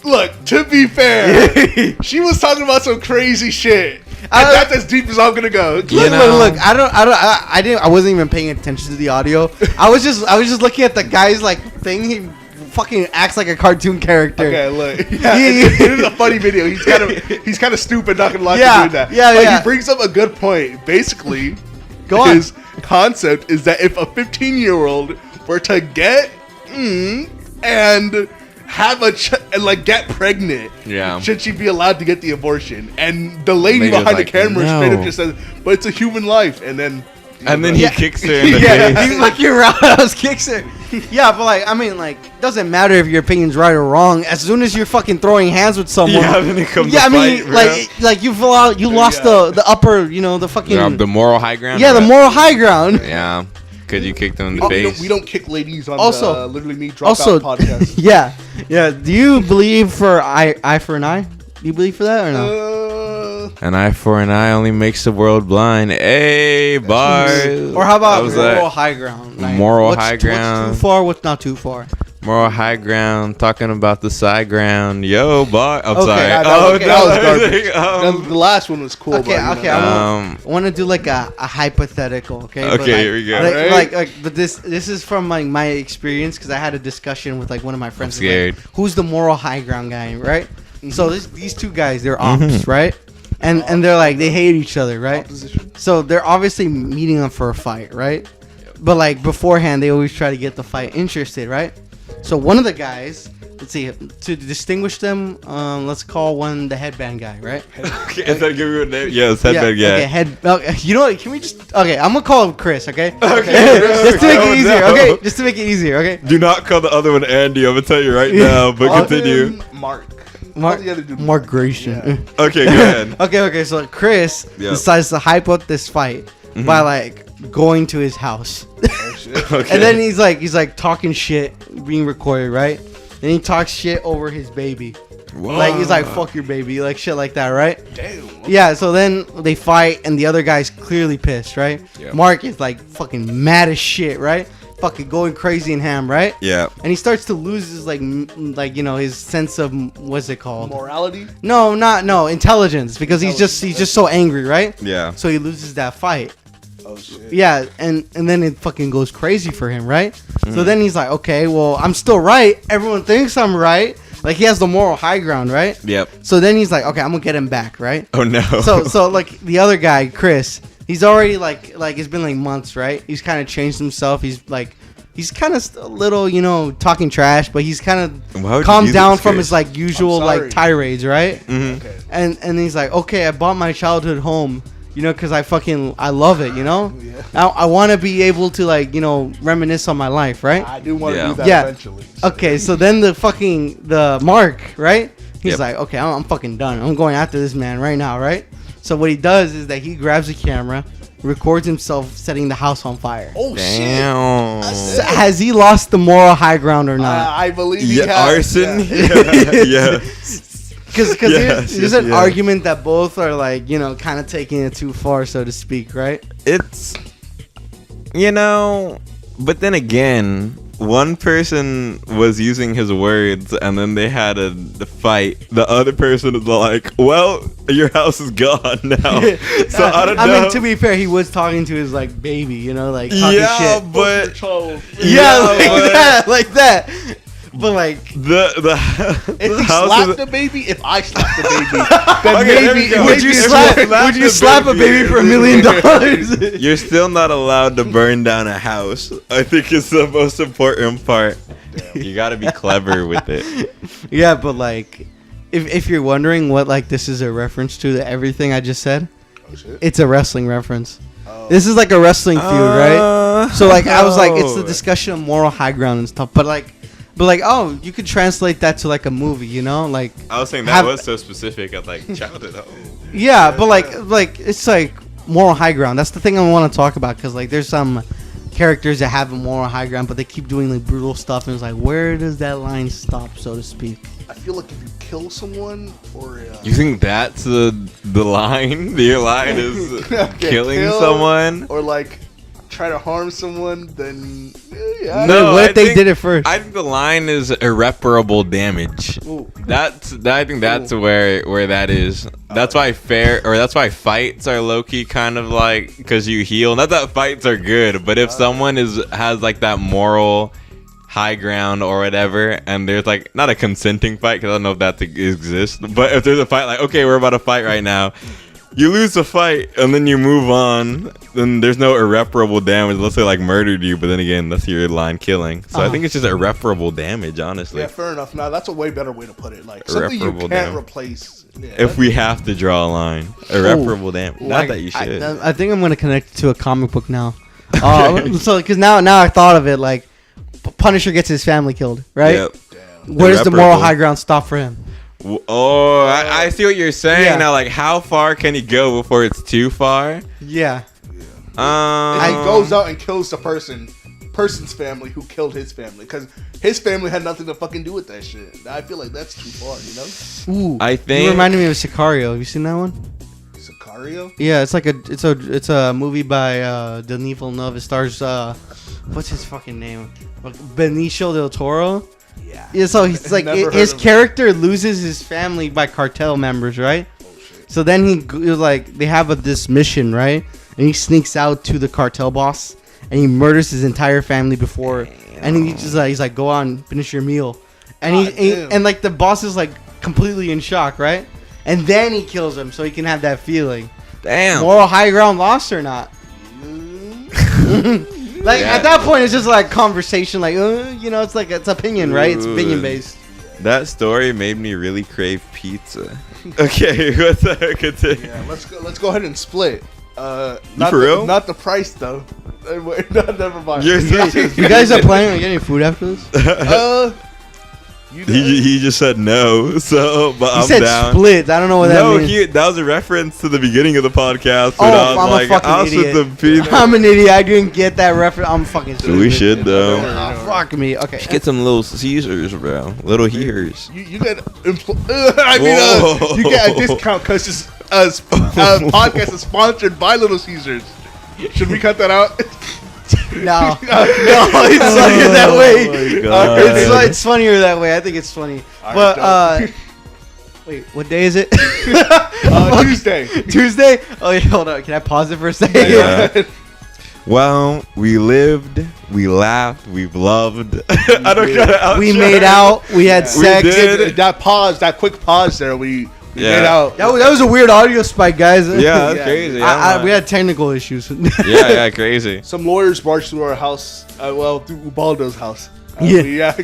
Look, to be fair, she was talking about some crazy shit. And I- that's as deep as I'm gonna go. Look, know. look, I wasn't even paying attention to the audio. I was just looking at the guy's like thing. He fucking acts like a cartoon character. Okay, look. Yeah, it is a funny video. He's kind of stupid, not gonna lie Yeah, to doing that. yeah, But yeah. he brings up a good point. Basically, Go on. his concept is that if a 15-year-old were to get and have and like get pregnant, Yeah. should she be allowed to get the abortion? And the lady Lady was behind the like, camera straight up "No." just says, "But it's a human life." And then He kicks her in the Yeah, face. he's like your roundhouse kicks her. Yeah, but like I mean, like doesn't matter if your opinion's right or wrong. As soon as you're fucking throwing hands with someone, Yeah, then it comes yeah, to I mean, fight, bro. like you lost Yeah. the upper, the fucking The moral high ground. yeah, the right? moral high ground. Yeah, because you kicked them in the Oh, face. we don't kick ladies on Also- the Literally Me Dropout Also, podcast. yeah. Do you believe for eye for an eye? Do you believe for that or no? An eye for an eye only makes the world blind. Hey, bars. Or how about That was moral that. high ground? Moral what's, high ground. What's too far? What's not too far? Moral high ground. Talking about the side ground. Yo, bar. I'm Okay, sorry. that was garbage. Um, The last one was cool. Okay, but, okay. Um, I want to do like a hypothetical. Okay. But, Okay, like, here we go. Like, but this is from like my experience because I had a discussion with like one of my friends. I'm scared. Like, who's the moral high ground guy, right? So these two guys, they're ops, right? And they're like they hate each other, right? Opposition. So they're obviously meeting up for a fight, right? But like beforehand, they always try to get the fight interested, right? So one of the guys let's see, to distinguish them, let's call one the headband guy, right? Okay, is that giving you a name? Yeah, it's headband guy. Okay, you know what? Can we just? Okay, I'm gonna call him Chris. Okay. Okay. Just to make Oh, it easier. no. Okay. Just to make it easier. Okay. Do not call the other one Andy. I'm gonna tell you right now. But continue. Mark. Mark, All the other dude- Mark Gratian. Yeah. Okay, go ahead. Okay. So Chris decides to hype up this fight by like going to his house, Oh, shit. Okay. and then he's like talking shit, being recorded, right? And he talks shit over his baby. Whoa. Like he's like, "Fuck your baby," like shit like that, right? Damn. Yeah. So then they fight, and the other guy's clearly pissed, right? Yeah. Mark is like fucking mad as shit, right? Fucking going crazy in ham, right? Yeah. And he starts to lose his like you know, his sense of what's it called? Morality. No, intelligence, because he's just so angry, right? Yeah. So he loses that fight. Oh shit. Yeah, and then it fucking goes crazy for him, right? So then he's like, okay, well, I'm still right. Everyone thinks I'm right. Like he has the moral high ground, right? Yep. So then he's like, okay, I'm gonna get him back, right? Oh no. So like the other guy, Chris, he's already like it's been like months, right? He's kind of changed himself. He's kind of a little, you know, talking trash, but he's kind Why would of you calmed do down this, from Chris? his like usual I'm sorry. like tirades, right? Mhm. Okay. And he's like, okay, I bought my childhood home, you know, because I love it, you know. Yeah. I want to be able to like, you know, reminisce on my life, right? I do want to Yeah. do that Yeah. eventually. So. Okay, so then the Mark, right? He's Yep. like, okay, I'm fucking done. I'm going after this man right now, right? So what he does is that he grabs a camera, records himself setting the house on fire. Oh Damn. So has he lost the moral high ground or shit. not? I believe he Yeah, has. arson. Yeah. Yeah. Because Yes, there's yes, an yeah. argument that both are like, you know, kind of taking it too far, so to speak, right? It's, you know, but then again, one person was using his words and then they had a fight. The other person is like, well, your house is gone now. So I don't know. I mean, to be fair, he was talking to his like baby, you know, like talking yeah, shit. but Yeah, but like that. But like, the If he house slapped is- the baby, if I slapped the baby, then Okay, there maybe we go. would you If you slap? slap Would you the slap a baby- baby for $1 million? You're still not allowed to burn down a house. I think it's the most important part. You got to be clever with it. Yeah, but like, if you're wondering what like this is a reference to, the everything I just said, Oh, shit. it's a wrestling reference. Oh. This is like a wrestling feud, right? So like, I was like, it's the oh. discussion of moral high ground and stuff. But like, oh, you could translate that to like a movie, you know? Like, I was saying that Have- was so specific at like childhood home. yeah, but like it's like moral high ground. That's the thing I want to talk about, because like there's some characters that have a moral high ground, but they keep doing like brutal stuff, and it's like, where does that line stop, so to speak? I feel like if you kill someone or You think that's the line? Your line is Get killing killed someone? or like try to harm someone, then yeah. No, What I if they think- did it first? I think the line is irreparable damage. Ooh. I think that's where that is. That's why that's why fights are low key kind of like, because you heal. Not that fights are good, but if someone has like that moral high ground or whatever, and there's like not a consenting fight, because I don't know if that exists, but if there's a fight, like, okay, we're about to fight right now, you lose the fight and then you move on, then there's no irreparable damage. Let's say like murdered you, but then again, that's your line killing. So I think it's just irreparable damage, honestly. Yeah, fair enough. Now that's a way better way to put it. Like something you Irreparable can't damage. replace. Yeah, If we have to draw a line, irreparable damage. Not that you should. I think I'm gonna connect it to a comic book now. So because now I thought of it, like Punisher gets his family killed, right? Yep. Where does the moral Irreparable. high ground stop for him? Oh, I see what you're saying Yeah. now. Like, how far can he go before it's too far? Yeah. if he Um, goes out and kills the person's family who killed his family, because his family had nothing to fucking do with that shit. I feel like that's too far, you know? Ooh. I You think. reminded me of Sicario. Have you seen that one? Sicario? Yeah, it's like it's a movie by Denis Villeneuve. It stars what's his fucking name? Benicio del Toro. Yeah. Yeah, so he's like Never heard his of him. character loses his family by cartel members, right? Oh shit. So then they have this mission, right? And he sneaks out to the cartel boss and he murders his entire family before. And he just he's like, go on, finish your meal. And God damn. and like the boss is like completely in shock, right? And then he kills him so he can have that feeling. Damn. Moral high ground lost or not? Like Yeah. at that point, it's just like conversation, like you know, it's like it's opinion, right? It's opinion based. That story made me really crave pizza. Okay, what's that? Continue. Yeah, let's go ahead and split. For Not real? Not the price though. Never mind. You're You guys are planning on getting food after this? You he just said no, so but He I'm said down. split. I don't know what that No, means. that was a reference to the beginning of the podcast. Oh, when I was I'm a like, fucking I'll split idiot. the pizza. I'm an idiot. I didn't get that reference. I'm fucking stupid. We should though. Oh, fuck me. Okay. Get some little Caesars, bro. Little heaters. you get you get a discount because this podcast is sponsored by Little Caesars. Should we cut that out? No. It's funnier that way. God. It's funnier that way. I think it's funny. All But right, wait, what day is it? Tuesday. Tuesday? Oh, yeah, hold on. Can I pause it for a second? Yeah. Well, we lived, we laughed, we've loved. I don't got to We made out. We had Yeah. sex. We did. That quick pause there, we Yeah. made out. That was a weird audio spike, guys. Yeah, that's crazy. We had technical issues. yeah, crazy. Some lawyers marched through our house. Through Ubaldo's house. Yeah.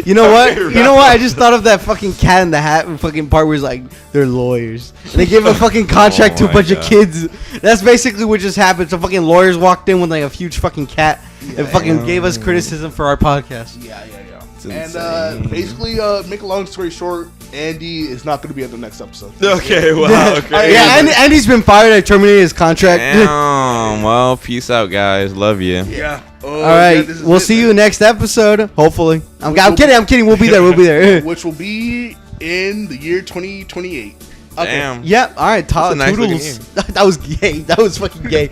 You know what? You know what? I just thought of that fucking Cat in the Hat fucking part where he's like, they're lawyers. And they gave a fucking contract to a my bunch of God. kids. That's basically what just happened. Some fucking lawyers walked in with like a huge fucking cat and fucking gave us criticism for our podcast. Yeah. It's And insane. basically, make a long story short, Andy is not going to be at the next episode. Okay, wow, okay. Yeah, Andy's been fired. I terminated his contract. Damn. Well, peace out, guys. Love you. Yeah. All right. We'll see you next episode. Hopefully. I'm kidding. We'll be there. Which will be in the year 2028. Okay. Damn. Yep. All right. That's a nice looking Toodles. That was gay. That was fucking gay.